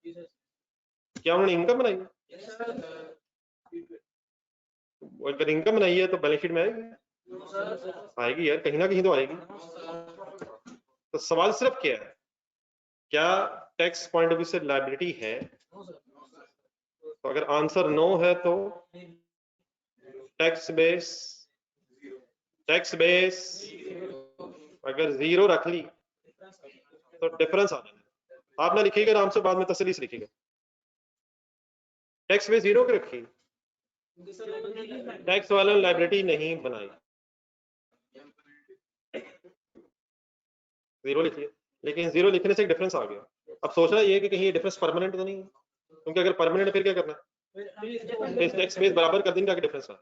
क्या उन्होंने इनकम बनाई? अगर इनकम बनाई है तो बैलेंस शीट में आएगी, आएगी यार, कहीं ना कहीं तो आएगी। तो सवाल सिर्फ क्या है, क्या टैक्स पॉइंट ऑफ व्यू से लायबिलिटी है? तो अगर आंसर नो है तो टैक्स बेस अगर जीरो रख ली तो डिफरेंस आ जाना। आप ना लिखिएगा आराम से, बाद में तसल्ली से लिखिएगा। टैक्स बेस जीरो की रखी, टैक्स वालों ने लायबिलिटी नहीं बनाई, जीरो लिखिए। लेकिन जीरो लिखने से एक डिफरेंस आ गया। अब सोचना ये कि कहीं ये डिफरेंस परमानेंट तो नहीं है, क्योंकि अगर परमानेंट फिर क्या करना है, टैक्स बेस बराबर कर देंगे, डिफरेंस आ।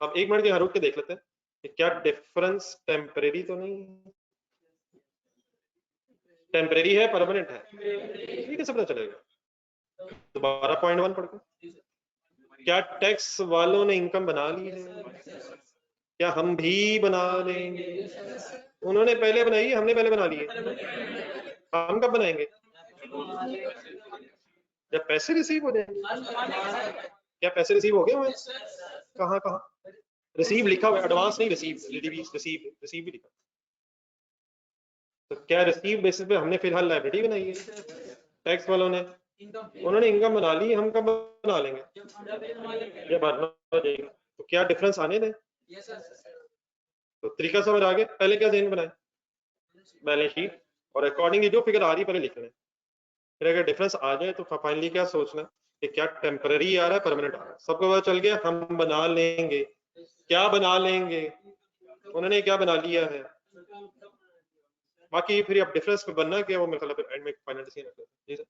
अब एक मिनट के यहाँ रुक के देख लेते हैं कि क्या डिफरेंस टेम्परेरी तो नहीं है? टेम्परेरी है, परमानेंट है, ये कैसे पता चलेगा? दोबारा पॉइंट 1 पढ़ के, क्या टैक्स वालों ने इनकम बना ली है? क्या हम भी बना लेंगे? उन्होंने पहले बनाई, हमने पहले बना ली है, हम कब बनाएंगे? जब पैसे रिसीव हो जाएंगे। क्या पैसे रिसीव हो गए हुए? कहाँ कहाँ रिसीव लिखा हुआ है, एडवांस नहीं, रिसीव भी लिखा। तो क्या रिसीव बेसिस पे हमने फिलहाल लाइब्रेरी बनाई है? टैक्स वालों ने, उन्होंने इनकम बना ली, हम कब बना लेंगे? जब भरना हो जाएगा। तो क्या डिफरेंस आने दें? तो तरीका समझ आ गया। पहले क्या ज़हन बनाए, बैलेंस शीट, और अकॉर्डिंगली जो फिगर आ रही है पहले लिख लें। फिर अगर डिफरेंस आ जाए तो फाइनली क्या सोचना कि क्या टेम्पररी आ रहा है, परमानेंट आ रहा है। सबको पता चल गया, हम बना लेंगे। क्या बना लेंगे? उन्होंने क्या बना लिया है। बाकी फिर अब डिफरेंस पे बनना क्या, वो मेरे ख्याल एंड में फाइनल डिसीजन रखते हैं। जी सर।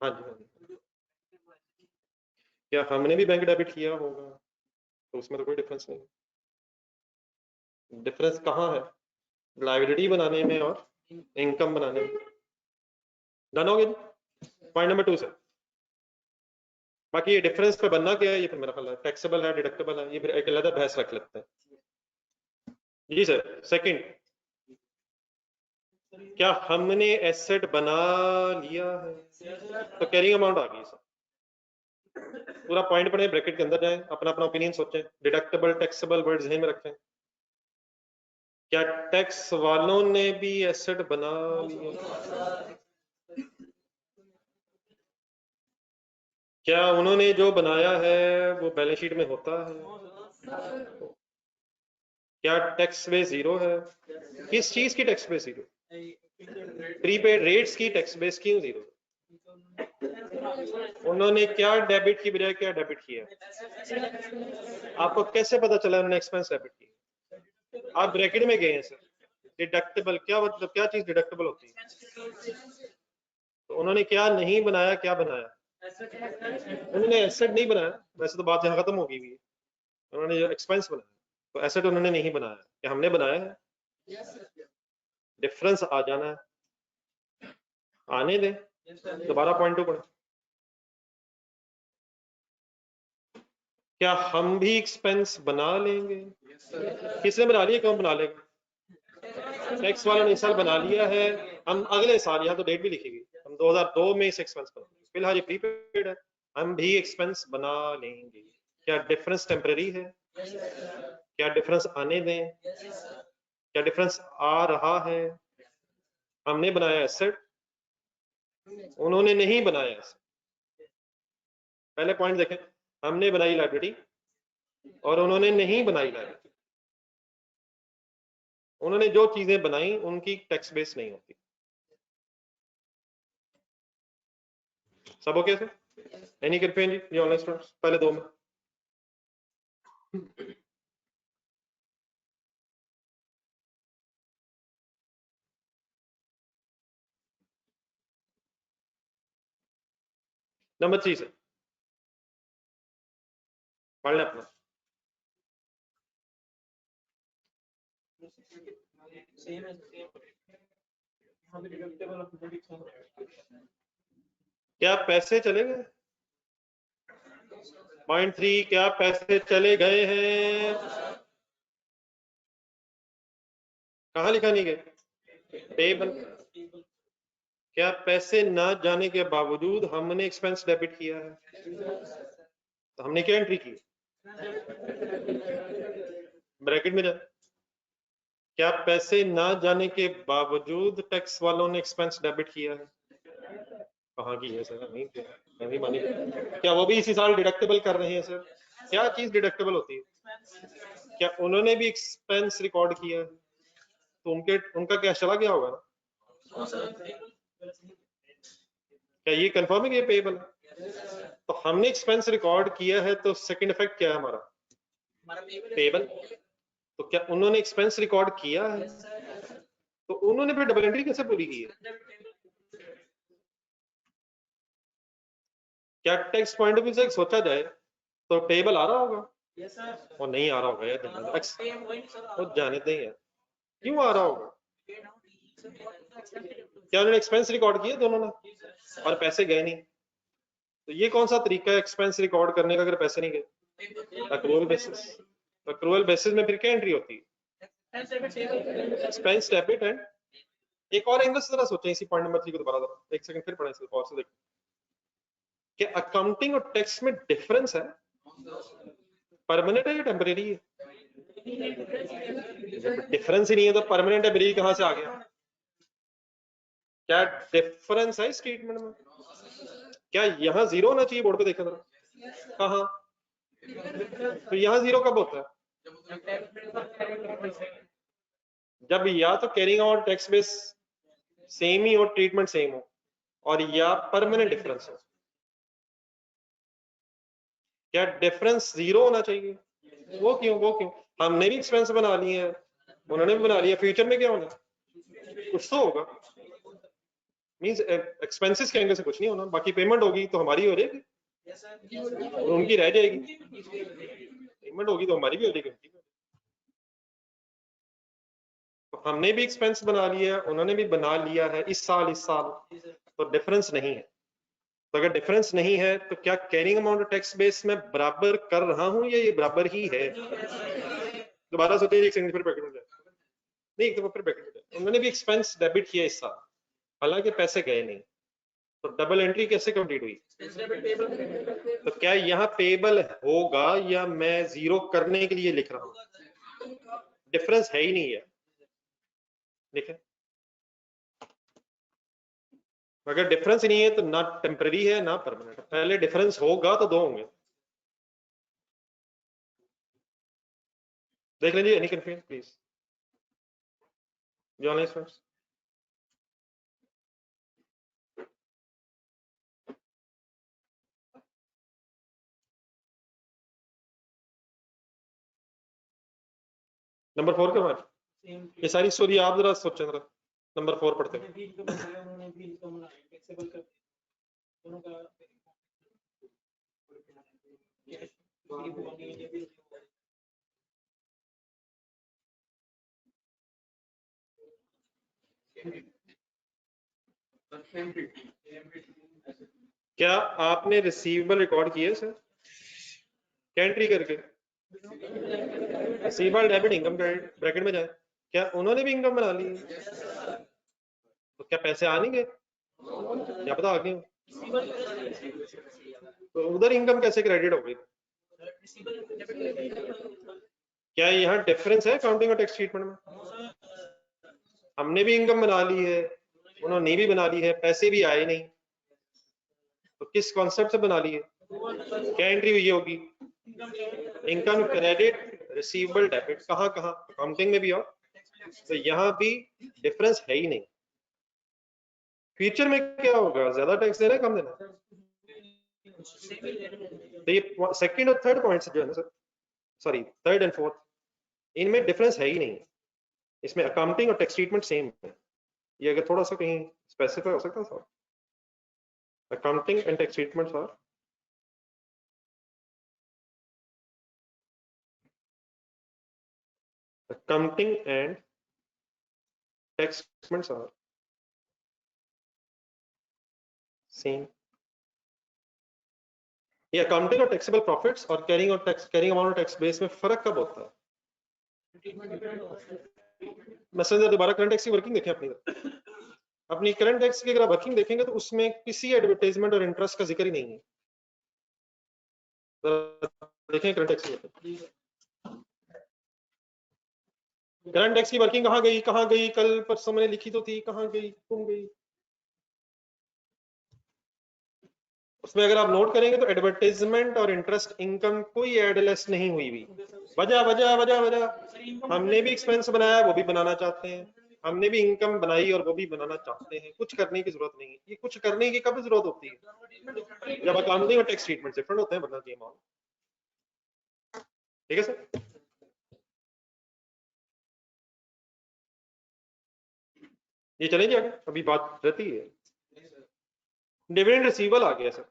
हाँ जी, हाँ जी। क्या हमने भी बैंक डेबिट किया होगा? तो उसमें तो कोई डिफरेंस नहीं। डिफरेंस कहाँ है? लायबिलिटी बनाने में और इनकम बनाने में। डन हो गया पॉइंट नंबर 2 से। बाकी ये डिफरेंस पे बनना क्या है, ये फिर मेरा ख्याल है टैक्सेबल है, डिडक्टेबल है, ये फिर एक अलग बहस रख लेते हैं। जी सर। सेकंड, क्या हमने एसेट बना लिया है? तो कैरिंग अमाउंट आ गई सर। पूरा पॉइंट पढ़े, ब्रैकेट के अंदर जाएं, अपना अपना ओपिनियन सोचें, डिडक्टेबल टैक्सेबल वर्ड ज़हन में रखें। क्या टैक्स वालों ने भी एसेट बना लिया? क्या उन्होंने जो बनाया है वो बैलेंस शीट में होता है? क्या टैक्स बेस जीरो है? किस चीज की tax base zero? Prepaid rates की टैक्स बेस क्यों जीरो? उन्होंने क्या डेबिट की बजाय क्या डेबिट किया? आपको कैसे पता चला उन्होंने एक्सपेंस डेबिट किया? आप ब्रैकेट में गए हैं सर। डिडक्टेबल क्या मतलब, क्या चीज डिडक्टेबल होती है? तो उन्होंने क्या नहीं बनाया, क्या बनाया? उन्होंने एसेट नहीं बनाया, वैसे तो बात यहाँ खत्म हो गई हुई है। उन्होंने जो एक्सपेंस बनाया, तो एसेट उन्होंने नहीं बनाया, क्या हमने बनाया है? डिफरेंस आ जाना है, आने दें। दोबारा पॉइंट 2 पढ़े। क्या हम भी एक्सपेंस बना लेंगे? किसने बना लिया, कौन बना लेगा? टैक्स वालों ने इस साल बना लिया है, हम अगले साल, यहाँ तो डेट भी लिखी गई, हम 2002 में इस एक्सपेंस बना, फिलहाल ये प्रीपेड है, हम भी एक्सपेंस बना लेंगे। क्या डिफरेंस टेम्पररी है? क्या डिफरेंस आने दें? क्या डिफरेंस आ रहा है? हमने बनाया एसेट, उन्होंने नहीं बनाया एसेट। पहले पॉइंट देखें, हमने बनाई लाइब्रेरी और उन्होंने नहीं बनाई लाइब्रेरी। उन्होंने जो चीजें बनाई उनकी टैक्स बेस नहीं होती। सब ओके सर? एनी कंफ्यूजन जी ऑनलाइन स्टूडेंट्स पहले 2 में? नंबर 3 सर, पढ़ लें अपना। क्या पैसे चले गए? पॉइंट 3, क्या पैसे चले गए हैं? कहाँ लिखा नहीं गए? पेबल। क्या पैसे ना जाने के बावजूद हमने एक्सपेंस डेबिट किया है? तो हमने क्या एंट्री की? ब्रैकेट में जा। क्या पैसे ना जाने के बावजूद टैक्स वालों ने एक्सपेंस डेबिट किया है? कहाँ की है सर? नहीं किया, नहीं मानी। क्या वो भी इसी साल डिडक्टेबल कर रहे हैं सर? क्या चीज डिडक्टेबल होती है? क्या उन्होंने भी एक्सपेंस रिकॉर्ड किया है? तो उनका कैश चला गया होगा ना? क्या ये कंफर्म है कि ये पेएबल है? तो हमने एक्सपेंस रिकॉर्ड किया है, तो सेकंड इफेक्ट क्या है हमारा? पेएबल। तो क्या उन्होंने एक्सपेंस रिकॉर्ड किया है? तो उन्होंने फिर डबल एंट्री कैसे पूरी की है? क्या टैक्स पॉइंट ऑफ व्यू से सोचा जाए तो पेएबल आ रहा होगा? और नहीं आ रहा होगा यार, वो जाने दें यार, क्यों आ रहा होगा? क्या उन्होंने एक्सपेंस रिकॉर्ड किए दोनों ने, और पैसे गए नहीं? तो ये कौन सा तरीका है एक्सपेंस रिकॉर्ड करने का अगर पैसे नहीं गए? Accrual basis. अक्रूवल बेसिस में फिर क्या एंट्री होती है? एक्सपेंस डेबिट एंड एक और एंगल से जरा सोचें इसी पॉइंट नंबर 3 को दोबारा जरा एक सेकंड फिर पढ़ें इसे और से देखें। क्या अकाउंटिंग और टैक्स में डिफरेंस है? परमानेंट है या टेम्परेरी है? डिफरेंस ही नहीं है तो परमानेंट टेम्परेरी कहां से आ गया? क्या डिफरेंस है इस ट्रीटमेंट में? क्या यहाँ जीरो होना चाहिए? बोर्ड पे देखा जरा, कहाँ? तो यहाँ जीरो कब होता है? जब या तो carrying out tax base same ही हो, ट्रीटमेंट सेम हो, और या परमानेंट डिफरेंस हो। क्या डिफरेंस जीरो होना चाहिए? वो क्यों? वो क्यों? हमने भी एक्सपेंस बना लिए हैं, उन्होंने भी बना लिया, फ्यूचर में क्या होना? कुछ तो होगा। मींस एक्सपेंसेस के एंगल से कुछ नहीं होना, बाकी पेमेंट होगी तो हमारी हो जाएगी, उनकी रह जाएगी। पेमेंट होगी तो हमारी भी हो जाएगी, उनकी भी। तो हमने भी एक्सपेंस बना लिया है, उन्होंने भी बना लिया है इस साल, तो डिफरेंस नहीं है। तो अगर डिफरेंस नहीं है तो क्या कैरिंग अमाउंट टैक्स बेस में बराबर कर रहा हूं या ये बराबर ही है? दोबारा सोचिए, एक सेकंड फिर ब्रैकेट में जाए। नहीं, तो फिर ब्रैकेट में जाए। उन्होंने भी एक्सपेंस डेबिट किया इस साल, हालांकि पैसे गए नहीं, तो डबल एंट्री कैसे कंप्लीट हुई? तो क्या यहाँ पेबल होगा या मैं जीरो करने के लिए लिख रहा हूँ? डिफरेंस है ही नहीं है, देखें। अगर डिफरेंस नहीं है तो ना टेम्पररी है ना परमानेंट। पहले डिफरेंस होगा तो दो होंगे। देख लीजिए, एनी कंफ्यूजन प्लीज जो ऑनलाइन स्टूडेंट्स। नंबर 4 क्यों है? ये सारी स्टोरी आप जरा सोचें जरा, नंबर 4 पढ़ते क्या आपने रिसीवेबल रिकॉर्ड किए सर? क्या एंट्री करके? Receivable debit income credit, bracket में जाए। क्या उन्होंने भी इनकम बना ली? तो क्या पैसे आ नहीं गए? क्या पता आ गए, तो उधर इनकम कैसे क्रेडिट हो गई? क्या यहाँ डिफरेंस है अकाउंटिंग और टैक्स ट्रीटमेंट में? हमने भी इनकम बना ली है, उन्होंने भी बना ली है, पैसे भी आए नहीं, तो किस कॉन्सेप्ट से बना ली है? क्या एंट्री हुई होगी? इनकम क्रेडिट रिसीवेबल डेबिट, कहाँ कहाँ? अकाउंटिंग में भी और तो यहाँ भी डिफरेंस है ही नहीं। फ्यूचर में क्या होगा? ज्यादा टैक्स देना, कम देना? तो ये सेकंड और थर्ड पॉइंट जो है ना sir, sorry third and fourth, इनमें डिफरेंस है ही नहीं। इसमें अकाउंटिंग और टैक्स ट्रीटमेंट सेम है। ये अगर थोड़ा सा कहीं स्पेसिफाई हो सकता है sir, accounting and tax treatments are accounting and tax treatments are same. ये अकाउंटिंग और टैक्सेबल प्रॉफिट्स और कैरिंग और टैक्स कैरिंग अमाउंट और टैक्स बेस में फर्क कब होता है? मसलन दोबारा करंट टैक्स की वर्किंग देखें अपनी करंट टैक्स की अगर आप वर्किंग देखेंगे तो उसमें किसी एडवर्टाइजमेंट और इंटरेस्ट का जिक्र ही नहीं है। देखें करंट टैक्स की करंट टैक्स की वर्किंग कहाँ गई कल परसों मैंने लिखी तो थी, कहाँ गई गुम गई। उसमें अगर आप नोट करेंगे तो एडवर्टाइजमेंट और इंटरेस्ट इनकम कोई एडलेस नहीं हुई भी। वजह वजह वजह वजह हमने भी एक्सपेंस बनाया, वो भी बनाना चाहते हैं, हमने भी इनकम बनाई और वो भी बनाना चाहते हैं। कुछ करने की जरूरत नहीं है। ये कुछ करने की कब जरूरत होती है? जब अकाउंटिंग और टैक्स ट्रीटमेंट डिफरेंट होते हैं, बनना चाहिए अमाउंट। ठीक है सर। ये चलेंगे आगे, अभी बात रहती है। डिविडेंड रिसीवेबल आ गया सर।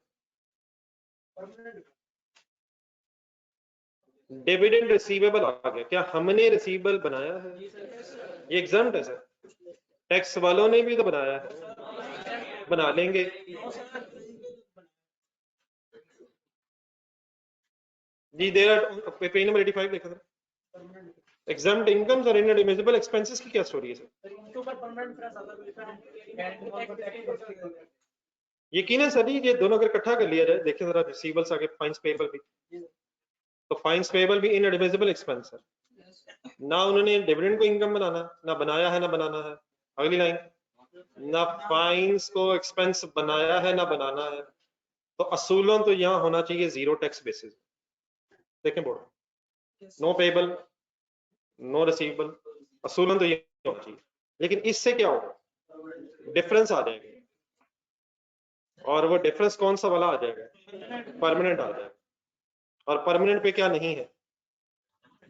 डिविडेंड रिसीवेबल आ गया। क्या हमने रिसीवेबल बनाया है? ये एग्जाम्प्ट है सर। टैक्स वालों ने भी तो बनाया है, बना लेंगे। जी देयर पेज नंबर 85 देखा सर। एग्जाम्प्ट इनकम्स और इनएडमिसिबल एक्सपेंसेस की क्या स्टोरी है सर? यकीनन सर जी, ये दोनों अगर इकट्ठा कर लिया जाए, देखिए जरा रिसीवेबल्स आगे फाइन्स पेएबल भी, तो फाइन्स पेएबल भी इनएडमिसिबल एक्सपेंस है। ना उन्होंने डिविडेंड को इनकम बनाना, ना बनाया है ना बनाना है। अगली लाइन, ना फाइन्स को एक्सपेंस बनाया है ना बनाना है। तो असूलों तो यहाँ होना चाहिए जीरो टैक्स बेसिस। देखें board, no payable no receivable, असूलन तो ये होना चाहिए। लेकिन इससे क्या होगा? डिफरेंस आ जाएगा, और वो डिफरेंस कौन सा वाला आ जाएगा? परमानेंट आ जाएगा। और परमानेंट पे क्या नहीं है?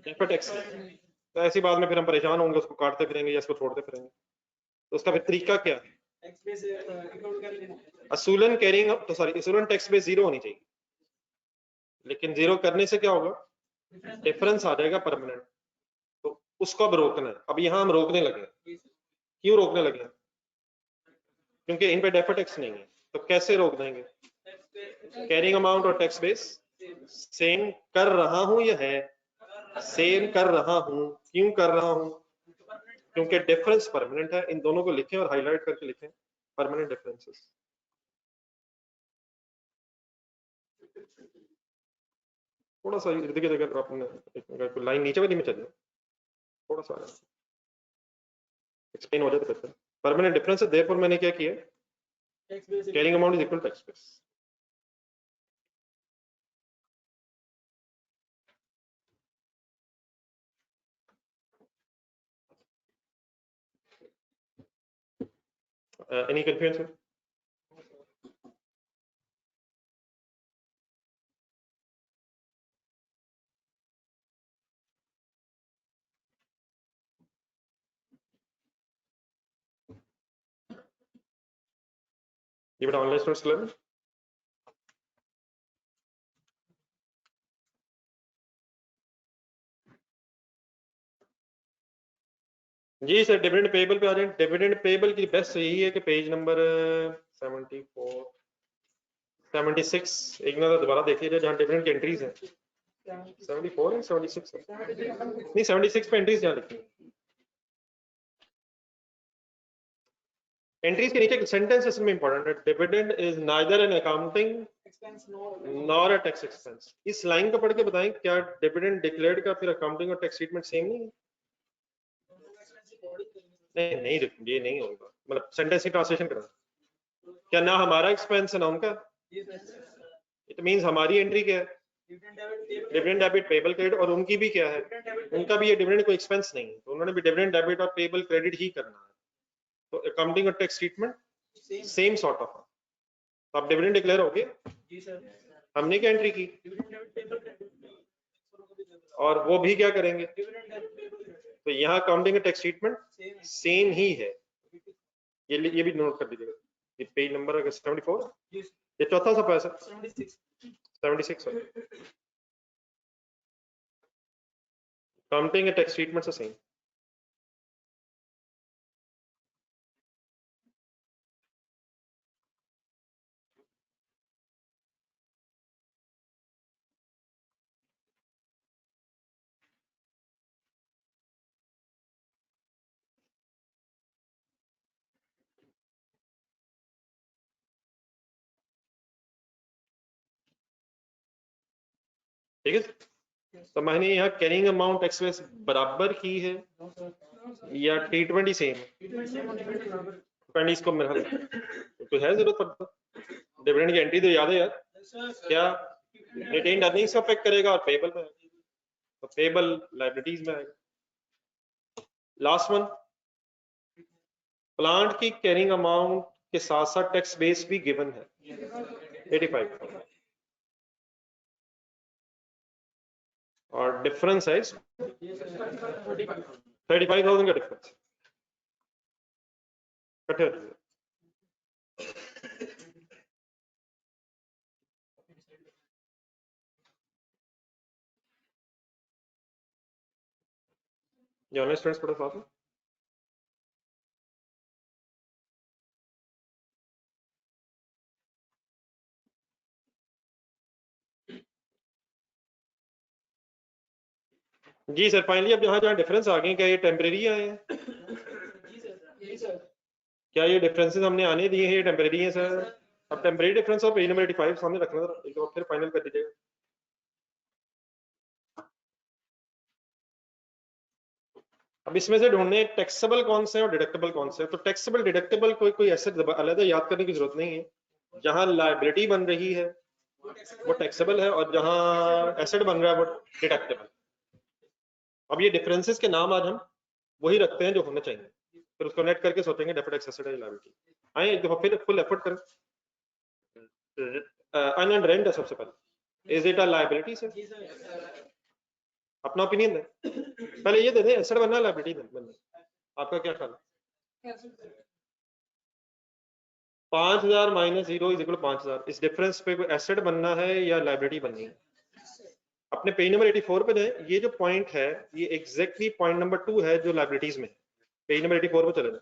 Deferred tax. तो ऐसी बात में फिर हम परेशान होंगे, उसको काटते फिरेंगे या इसको छोड़ते फिरेंगे। तो उसका फिर तरीका क्या है? असूलन कैरिंग तो सॉरी असूलन टैक्स बेस जीरो होनी चाहिए, लेकिन जीरो करने से क्या होगा? डिफरेंस आ जाएगा परमानेंट। तो उसको अब रोकना है। अब यहाँ हम रोकने लगे। क्यों रोकने लगे? क्योंकि इन पे डेफर्ड टैक्स नहीं है। तो कैसे रोक देंगे? कैरिंग अमाउंट और टैक्स बेस सेम कर रहा हूं, यह है सेम कर रहा हूं। क्यों कर रहा हूं? क्योंकि डिफरेंस परमानेंट है। इन दोनों को लिखें और हाईलाइट करके लिखें, परमानेंट डिफरेंसेस। थोड़ा सा इर्द गिर्द अगर आपने लाइन नीचे वाली में चले, थोड़ा सा एक्सप्लेन हो जाए तो बेहतर। परमानेंट डिफरेंस है, देयरफॉर मैंने क्या किया? Carrying amount is equal tax base. Any confusion? ये बेटा ऑनलाइन स्टूडेंट्स क्लब जी सर। डिविडेंड पेएबल पे आ जाए। डिविडेंड पेएबल की बेस्ट यही है कि पेज नंबर 74 76 एक ना दोबारा देख लीजिए, जहाँ डिविडेंड की एंट्रीज है। 74 है 76 है? नहीं 76 पे एंट्रीज जहाँ लिखी है। एंट्रीज के नीचे सेंटेंस इसमें इंपॉर्टेंट है। Dividend is neither an accounting nor a tax expense. इस लाइन को पढ़ के बताएं, क्या डिविडेंड डिक्लेयर्ड का फिर अकाउंटिंग और टैक्स ट्रीटमेंट सेम नहीं है? नहीं नहीं, ये नहीं होगा। मतलब सेंटेंस की ट्रांसलेशन करा, क्या ना हमारा एक्सपेंस है ना उनका? इट मींस हमारी एंट्री क्या है? डिविडेंड डेबिट पेबल क्रेडिट, और उनकी भी क्या है? उनका भी ये डिविडेंड कोई एक्सपेंस नहीं है, तो उन्होंने भी डिविडेंड डेबिट और पेबल क्रेडिट ही करना है। तो अकाउंटिंग और tax treatment same sort of. तो आप डिविडेंड डिक्लेयर हो गए, हमने क्या एंट्री की, और वो भी क्या करेंगे? तो यहाँ अकाउंटिंग और टैक्स ट्रीटमेंट सेम ही है। ये भी नोट कर लीजिएगा। ये पेज नंबर 74, ये चौथा सफा है सर। 76 है। अकाउंटिंग और टैक्स ट्रीटमेंट से सेम। ठीक है, तो मैंने यहाँ कैरिंग अमाउंट एक्सप्रेस बराबर की है या T20 सेम? T20 इसको मेरा तो है जरूरत पड़ता, डिविडेंड की एंट्री तो याद है यार, क्या रिटेन्ड अर्निंग्स का अफेक्ट करेगा और पेबल में, तो पेबल लायबिलिटीज में आएगा। लास्ट वन, प्लांट की कैरिंग अमाउंट के साथ साथ टैक्स बेस भी गिवन है 85 और डिफरेंस है 35,000 का डिफरेंस इकट्ठे हो जाएगा। ये ऑनलाइन स्टूडेंट्स पढ़ो साथ में। जी सर, फाइनली अब जहाँ जहाँ डिफरेंस आ गए, क्या ये टेम्परेरी आए हैं? क्या ये डिफरेंसेस हमने आने दिए हैं, ये टेम्परेरी हैं सर? अब temporary difference of page number 85 सामने रखना था, एक बार फिर फाइनल कर दीजिएगा। अब इसमें से ढूंढने टैक्सेबल कौन से और डिडक्टेबल कौन से, तो टैक्सेबल डिडक्टेबल कोई एसेट अलग याद करने की जरूरत नहीं है। जहां लायबिलिटी बन रही है वो टैक्सेबल है और जहां एसेट बन रहा है वो डिडक्टेबल। अब ये डिफरेंसेस के नाम आज हम वही रखते हैं जो होने चाहिए, फिर उसको नेट करके सोचेंगे डेफिनेट टैक्स एसेट है लायबिलिटी। आए एक दफा फिर फुल एफर्ट करें। अनअर्न्ड रेंट है सबसे पहले, is it a liability sir? अपना ओपिनियन दे, पहले ये दे दे एसेट बनना लायबिलिटी बनना, आपका क्या ख्याल है? 5,000 माइनस 0 इज इक्वल 5,000, इस डिफरेंस पे कोई एसेट बनना है या लायबिलिटी बननी है? अपने पेज नंबर 84 पे जाए, ये जो पॉइंट है ये एग्जैक्टली पॉइंट नंबर 2 है जो लायबिलिटीज में। पेज नंबर 84 पे चले जाए,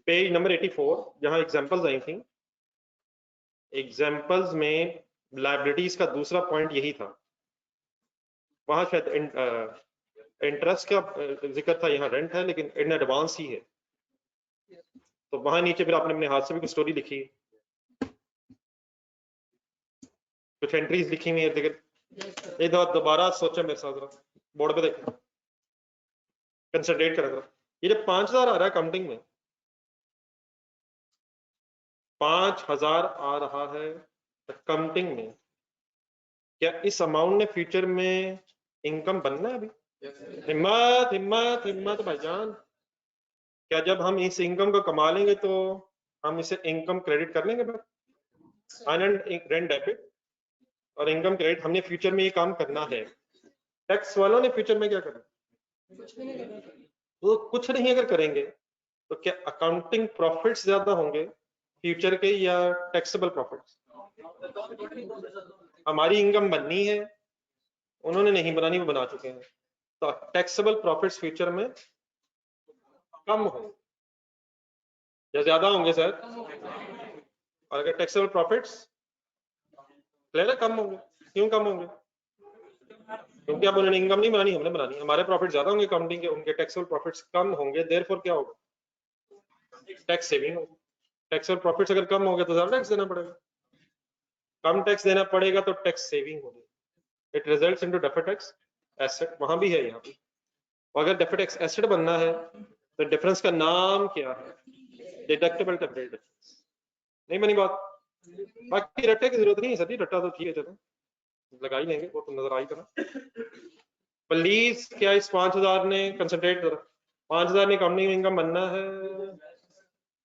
पेज नंबर 84 जहां एग्जांपल्स आई थी, एग्जांपल्स में लायबिलिटीज का दूसरा पॉइंट यही था, वहां शायद इंटरेस्ट का जिक्र था, यहाँ रेंट है लेकिन इन एडवांस ही है। तो वहां नीचे फिर आपने अपने हाथ से भी कुछ स्टोरी लिखी, कुछ एंट्रीज लिखी हुई है, देखिए दोबारा सोचा मेरे साथ, बोर्ड पे देखो, कंसंट्रेट करा। ये जब 5,000 आ रहा है काउंटिंग में, 5,000 आ रहा है काउंटिंग में, क्या इस अमाउंट ने फ्यूचर में इनकम बनना है? अभी हिम्मत हिम्मत हिम्मत भाईजान, क्या जब हम इस इनकम को कमा लेंगे तो हम इसे इनकम क्रेडिट कर लेंगे? रेंट डेबिट और इनकम क्रेडिट, हमने फ्यूचर में ये काम करना है। टैक्स वालों ने फ्यूचर में क्या करना? तो कुछ नहीं अगर करेंगे तो क्या अकाउंटिंग प्रॉफिट्स ज्यादा होंगे फ्यूचर के या टैक्सेबल प्रॉफिट्स? हमारी इनकम बननी है, उन्होंने नहीं बनानी, वो बना चुके हैं, तो टैक्सेबल प्रॉफिट्स फ्यूचर में कम होंगे या ज्यादा होंगे सर? और अगर टैक्सेबल प्रॉफिट्स क्लियर है कम होंगे, क्यों कम होंगे? क्योंकि अब उन्होंने इनकम नहीं बनानी, हमने बनानी, हमारे प्रॉफिट ज्यादा होंगे काउंटिंग के, उनके टैक्सेबल प्रॉफिट्स कम होंगे, देयरफॉर क्या होगा? टैक्स सेविंग होगी। टैक्सेबल प्रॉफिट्स अगर कम होंगे तो ज्यादा टैक्स देना पड़ेगा, कम टैक्स देना पड़ेगा तो टैक्स सेविंग होगी, it results into deferred tax asset, वहां भी है यहाँ पे। अगर डेफर्ड टैक्स एसेट बनना है तो डिफरेंस का नाम क्या है? Deductible temporary difference. नहीं बनी बात? बाकी रट्टे की जरूरत नहीं है सर जी, रट्टा तो ठीक है, चलो लगा ही लेंगे, वो तो नजर आई तरह। प्लीज क्या इस 5,000 ने कंसंट्रेट करो, 5,000 ने कंपनी इनकम बनना है?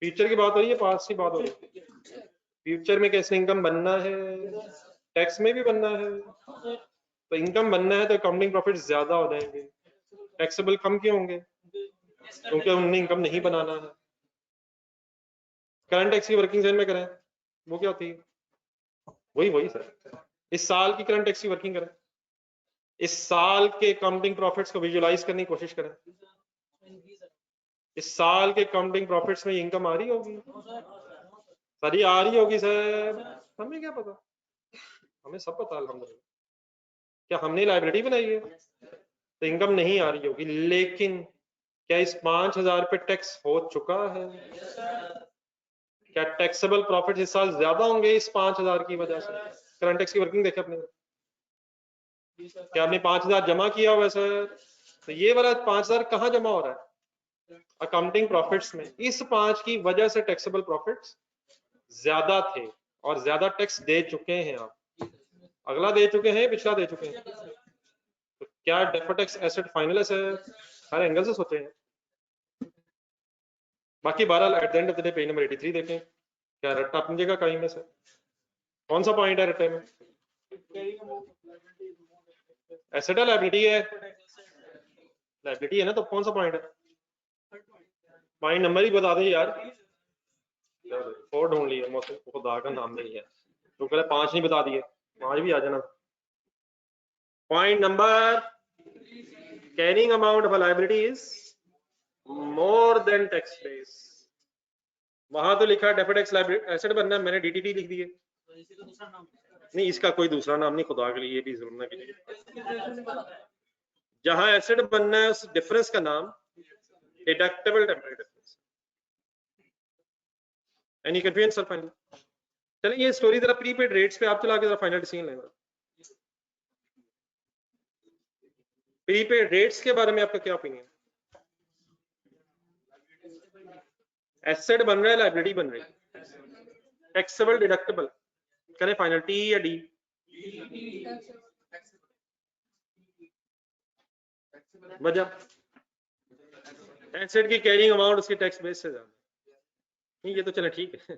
फ्यूचर की बात हो रही है, पास्ट की बात हो रही है? फ्यूचर में कैसे इनकम बनना है? टैक्स में भी बनना है, तो इनकम बनना है तो अकाउंटिंग प्रॉफिट ज्यादा हो जाएंगे, टैक्सेबल कम क्यों होंगे? क्योंकि उन्हें इनकम नहीं बनाना है। करंट टैक्स की वर्किंग में करें, वो क्या होती है? वही सर, इस साल की करंट टैक्स की वर्किंग करें, इस साल के अकाउंटिंग प्रॉफिट्स को विजुअलाइज करने की कोशिश करें, इस साल के अकाउंटिंग प्रॉफिट्स में इनकम आ रही होगी सर? ये आ रही होगी सर, हमें क्या पता? हमें सब पता अल्हम्दुलिल्लाह। क्या हमने लाइब्रेरी बनाई है? तो इनकम नहीं आ रही होगी, लेकिन क्या इस 5,000 पे टैक्स हो चुका है? क्या टैक्सेबल प्रॉफिट इस साल ज्यादा होंगे इस 5,000 की वजह से? करंट टैक्स की वर्किंग देखे अपने, क्या आपने 5000 जमा किया हुआ है सर, तो ये वाला 5000 कहाँ जमा हो रहा है, अकाउंटिंग प्रॉफिट्स में। इस 5 की वजह से टैक्सेबल प्रॉफिट्स ज्यादा थे और ज्यादा टैक्स दे चुके हैं आप, अगला दे चुके हैं, पिछला दे चुके हैं। तो क्या डेफर्ड टैक्स एसेट फाइनल है सर, हर एंगल से सोचे हैं। बाकी 12 at the end of the day page number 83 देखें, क्या रट्टा अपनी जगह कहीं में से, कौन सा पॉइंट है रट्टे में, एसेट है लायबिलिटी है, लायबिलिटी है ना, तो कौन सा पॉइंट है, पॉइंट नंबर ही बता दें यार, और ढूंढ लिए मौसम, खुदा का नाम नहीं है तो पहले 5 नहीं बता दिए, 5 भी आ जाना। Point number, carrying amount of liability is more than tax base. वहां तो लिखा डेफर्ड टैक्स लायबिलिटी एसेट बनना है, मैंने डीटीटी लिख दिए, नहीं इसका कोई दूसरा नाम नहीं, खुदा के लिए ये भी जरूर ना कीजिए। जहां एसेट बनना है उस डिफरेंस का नाम deductible temporary difference. Any confusion sir final? चलिए ये स्टोरी जरा प्रीपेड रेट्स पे आप चला के जरा फाइनल डिसीजन लेना। प्रीपेड रेट्स के बारे में आपका क्या ओपिनियन? एसेट बन रहा है, लायबिलिटी बन रही है, टैक्सेबल डिडक्टेबल, करें फाइनल टी या डी? वजह एसेट की कैरिंग अमाउंट उसकी टैक्स बेस से ज्यादा, नहीं ये तो चले ठीक है।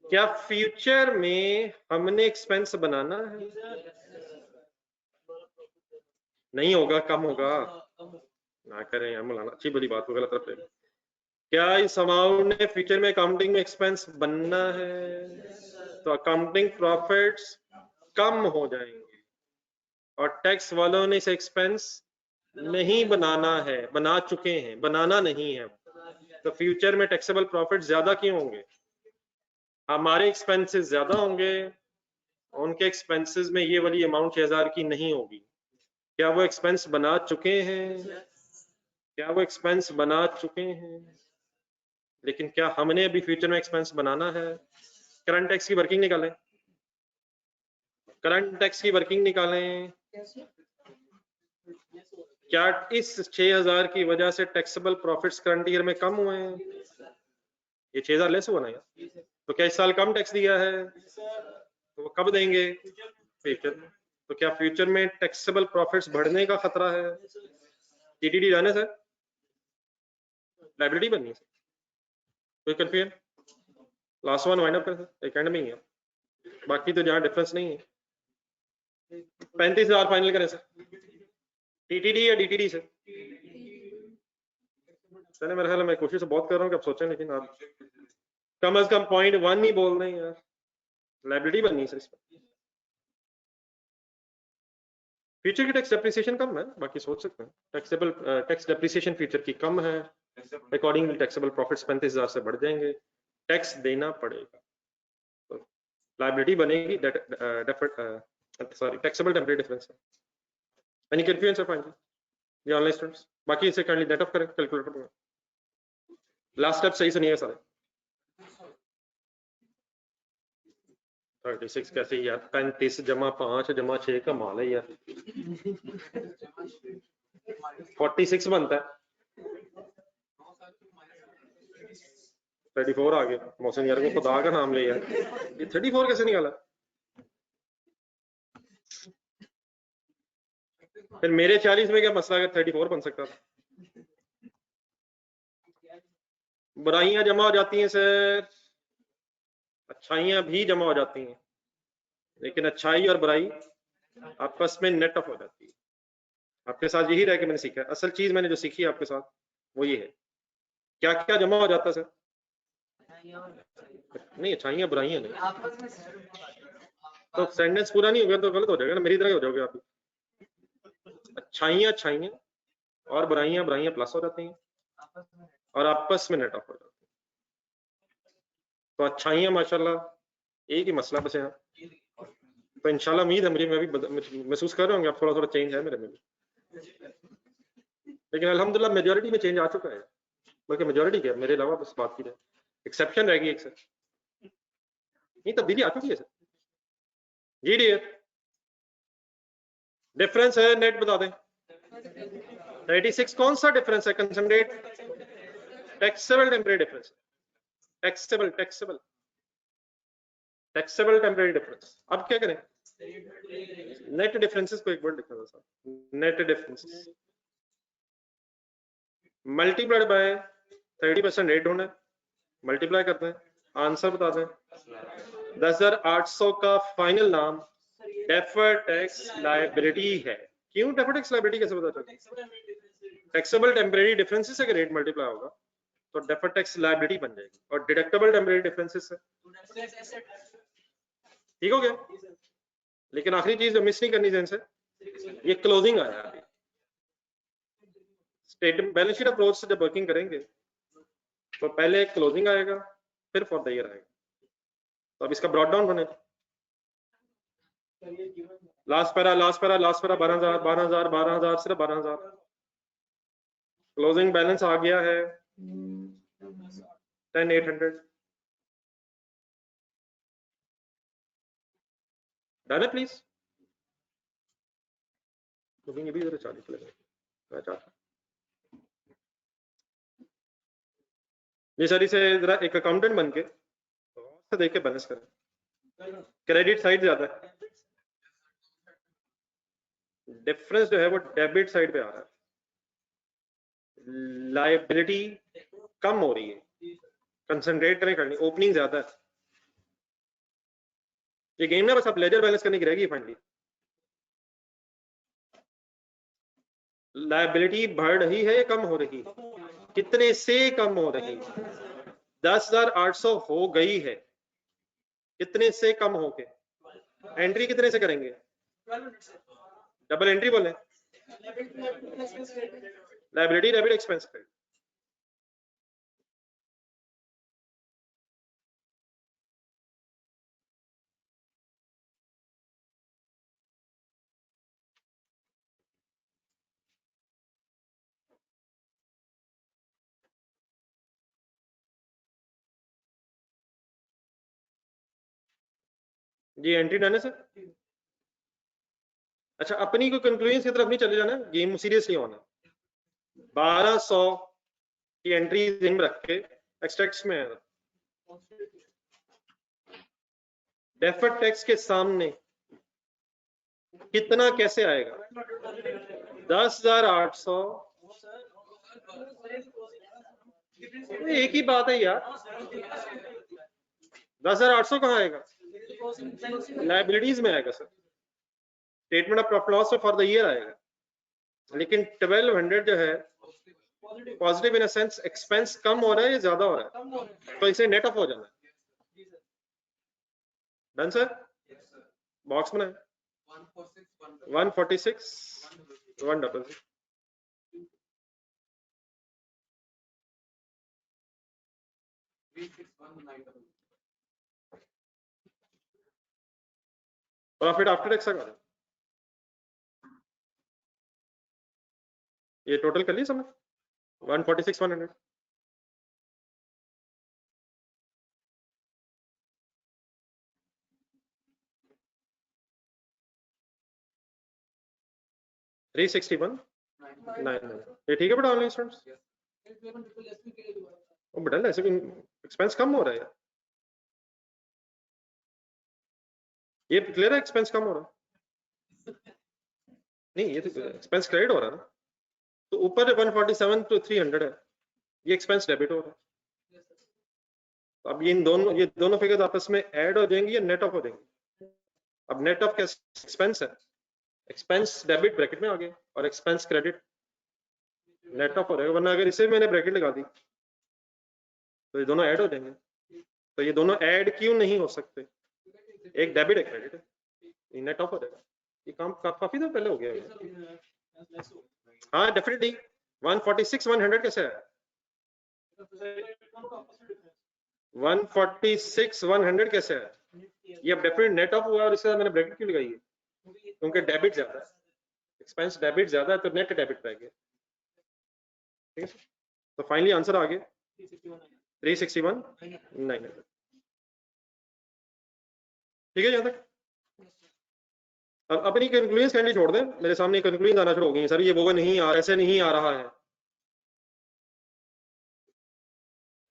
क्या फ्यूचर में हमने एक्सपेंस बनाना है? नहीं होगा, कम होगा ना, करें यार मौलाना, अच्छी बड़ी बात को गलत रखते हैं। क्या इस अमाउंट ने फ्यूचर में अकाउंटिंग में एक्सपेंस बनना है, तो अकाउंटिंग प्रॉफिट्स कम हो जाएंगे, और टैक्स वालों ने इसे एक्सपेंस नहीं बनाना है, बना चुके हैं, बनाना नहीं है, तो फ्यूचर में टैक्सेबल प्रॉफिट ज्यादा क्यों होंगे? हमारे एक्सपेंसेस ज्यादा होंगे, उनके एक्सपेंसेस में ये वाली अमाउंट 6000 की नहीं होगी। क्या वो एक्सपेंस बना चुके हैं? क्या वो एक्सपेंस बना चुके हैं? लेकिन क्या हमने अभी फ्यूचर में एक्सपेंस बनाना है? करंट टैक्स की वर्किंग निकालें, करंट टैक्स की वर्किंग निकालें। क्या इस 6000 की वजह से टैक्सेबल प्रॉफिट्स करंट ईयर में कम हुए हैं? ये 6000 लेस हुआ ना यार, तो क्या इस साल कम टैक्स दिया है, तो वो कब देंगे? फ्यूचर में। तो क्या फ्यूचर में टैक्सेबल प्रॉफिट्स बढ़ने का खतरा है? टीटीडी जाने से लायबिलिटी बननी है, कोई confusion? Last one wind up कर, एक एंड में ही है, बाकी तो जहां डिफरेंस नहीं है। 35,000 फाइनल करें सर, टीटीडी या डीटीडी से? चले मेरे ख्याल में मैं कोशिश बहुत कर रहा हूँ कि आप सोचें, लेकिन आप कम से कम पॉइंट 1 ही बोल रहे हैं यार, लायबिलिटी बननी है सर इस पर। फ्यूचर की टैक्स डेप्रिसिएशन कम है, बाकी सोच सकते हैं, टैक्सेबल टैक्स डेप्रिसिएशन फ्यूचर की कम है, अकॉर्डिंगली टैक्सेबल प्रॉफिट्स 35,000 से बढ़ जाएंगे, टैक्स देना पड़ेगा, तो लायबिलिटी बनेगी, sorry taxable temporary difference. Any confusion sir finally? ये ऑनलाइन स्टूडेंट्स बाकी इसे काइंडली नेट ऑफ करें कैलकुलेटर में। लास्ट स्टेप सही सुनिएगा सारे। 36 कैसे यार, 35 जमा 5 जमा 6 का माल है यार, 46 बनता है, 34 आ गया। मोहसिन यार को खुदा का नाम ले यार, ये 34 कैसे निकाला? फिर मेरे 40 में क्या मसला है, 34 बन सकता था। बुराइयां जमा हो जाती हैं सर, अच्छाइयां भी जमा हो जाती हैं, लेकिन अच्छाई और बुराई आपस में नेट ऑफ हो जाती है। आपके साथ यही रह के मैंने सीखा है, असल चीज मैंने जो सीखी है आपके साथ वो ये है। क्या क्या जमा हो जाता है सर? नहीं, अच्छाइयां बुराइयां नहीं, तो सेंटेंस पूरा नहीं हो गया तो गलत हो जाएगा ना, मेरी तरह हो जाओगे आप। अच्छाइयां अच्छाइयां और बुराइयां बुराइयां प्लस हो जाती हैं और आपस में नेट ऑफ हो जाती है। तो अच्छाइयां माशाल्लाह एक ही मसला बस है, तो इंशाल्लाह उम्मीद है मुझे, मैं भी महसूस कर रहा हूँ आप थोड़ा थोड़ा चेंज है मेरे में भी, लेकिन अल्हम्दुलिल्लाह मेजोरिटी में चेंज आ चुका है, बल्कि मेजोरिटी क्या मेरे अलावा बस बात की जाए, एक्सेप्शन रहेगी एक सर, नहीं तब्दीली आ चुकी है सर। जी डियर, डिफरेंस है नेट बता दें। 86 कौन सा डिफरेंस है? Concentrate taxable temporary difference, taxable taxable taxable temporary difference. अब क्या करें? नेट डिफरेंसेस को एक वर्ड लिखना था, net differences multiplied by 30% rate होना है, मल्टीप्लाई करते हैं, आंसर बता दें। 10,800 का फाइनल नाम डेफर्ड टैक्स लायबिलिटी है। क्यों डेफर्ड टैक्स लायबिलिटी कैसे पता चला? टैक्सेबल टेम्परेरी डिफरेंसेस से रेट मल्टीप्लाई होगा तो डेफर्ड टैक्स लायबिलिटी बन जाएगी, और डिडक्टेबल टेम्परेरी डिफरेंसेस से ठीक हो गया। लेकिन आखिरी चीज मिस नहीं करनी जैसे ये क्लोजिंग आया अभी। स्टेटमेंट बैलेंस शीट अप्रोच से जब वर्किंग करेंगे तो पहले क्लोजिंग आएगा, फिर फॉर द ईयर आएगा। तो अब इसका ब्रॉड डाउन बने, लास्ट पैरा 12,000 12,000 12,000 सिर्फ 12,000। क्लोजिंग बैलेंस आ गया है 10,800। डन है प्लीज। क्लोजिंग भी जरा 40 लगेगा। ये सारी से जरा एक अकाउंटेंट बन के तो देख के बैलेंस करें। क्रेडिट साइड ज्यादा है, डिफरेंस जो है वो डेबिट साइड पे आ रहा है, लायबिलिटी कम हो रही है, कंसंट्रेट करें करनी, ओपनिंग ज्यादा है। ये गेम ना बस अब लेजर बैलेंस करने की रहेगी फाइनली। लायबिलिटी बढ़ रही है या कम हो रही? कितने से कम हो रही? 10,800 हो गई है, कितने से कम होके? एंट्री कितने से करेंगे? डबल एंट्री बोले, लायबिलिटी डेबिट एक्सपेंस क्रेडिट। जी एंट्री डन है सर। अच्छा अपनी को कंक्लूजन की तरफ नहीं चले जाना, गेम सीरियसली होना। 1200 की एंट्री जिम रख के एक्सट्रैक्ट्स में है, डेफर्ड टैक्स के सामने कितना कैसे आएगा? 10,800। एक ही बात है यार, 10,800 कहाँ आएगा? लाइबिलिटीज में आएगा sir, statement of profit loss for the year आएगा। लेकिन 1200 जो है पॉजिटिव इन सेंस एक्सपेंस कम हो रहा है या ज्यादा हो रहा है, तो इसे नेट ऑफ हो जाना है। Done sir. बॉक्स बनाए 146 100। प्रॉफिट आफ्टर टैक्स का ये टोटल कर लिया समझ 146 100। थ्री 61 9। ये ठीक है बेटा ऑनलाइन स्टूडेंट्स? वो बेटा ऐसे एक्सपेंस कम हो रहा है यार, ये क्लियर है एक्सपेंस कम हो रहा है? नहीं ये तो एक्सपेंस क्रेडिट हो रहा है ना, तो ऊपर 147 to 300 है, ये एक्सपेंस डेबिट हो रहा है। तो अब ये दोनों फिगर्स आपस में ऐड हो जाएंगी या नेट ऑफ हो जाएंगी? अब नेट ऑफ कैसे? एक्सपेंस है, एक्सपेंस डेबिट ब्रैकेट में आ गया और एक्सपेंस क्रेडिट नेट ऑफ हो जाएगा, वरना अगर इसे मैंने ब्रैकेट लगा दी तो ये दोनों ऐड हो जाएंगे। तो ये दोनों ऐड क्यों नहीं हो सकते? एक डेबिट एक क्रेडिट है, ये नेट ऑफ हो जाएगा। ये काम काफी देर पहले हो गया। हाँ डेफिनेटली 146 100 कैसे है? 146 100 कैसे है? ये अब डेफिनेट नेट ऑफ हुआ और इसके साथ मैंने ब्रैकेट क्यों लगाई है? क्योंकि डेबिट ज्यादा है, एक्सपेंस डेबिट ज्यादा है तो नेट डेबिट रह गया। ठीक है तो फाइनली आंसर आ गया 361 900। ठीक है यहाँ तक? अब अपनी कंक्लूजन कैंडी छोड़ दें, मेरे सामने कंक्लूजन आना शुरू हो गई सर, ये वो नहीं आ, ऐसे नहीं आ रहा है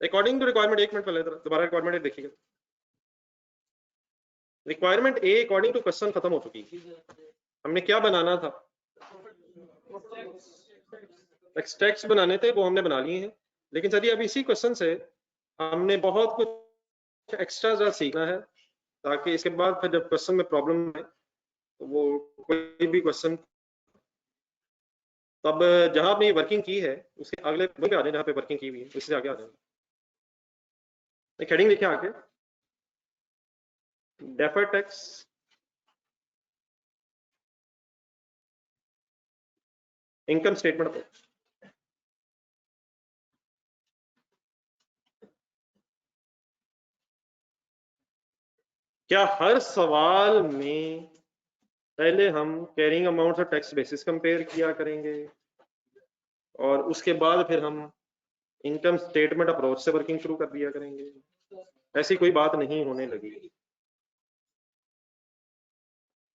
अकॉर्डिंग टू रिक्वायरमेंट। एक मिनट पहले दोबारा रिक्वायरमेंट देखिएगा। Requirement A according to question खत्म हो चुकी है। हमने क्या बनाना था, एक्सट्रैक्ट्स बनाने थे, वो हमने बना लिए हैं। लेकिन सर अब इसी क्वेश्चन से हमने बहुत कुछ एक्स्ट्रा सीखना है, ताकि इसके बाद फिर जब क्वेश्चन में प्रॉब्लम है तो वो कोई भी क्वेश्चन, तब जहां आपने वर्किंग की है उसके अगले पे आ जाए, जहां पे वर्किंग की हुई है उससे आगे आ जाए। एक हेडिंग लिखे आगे, deferred tax income statement approach. क्या हर सवाल में पहले हम कैरिंग अमाउंट और टैक्स बेसिस कंपेयर किया करेंगे और उसके बाद फिर हम इनकम स्टेटमेंट अप्रोच से वर्किंग शुरू कर दिया करेंगे? ऐसी कोई बात नहीं होने लगी।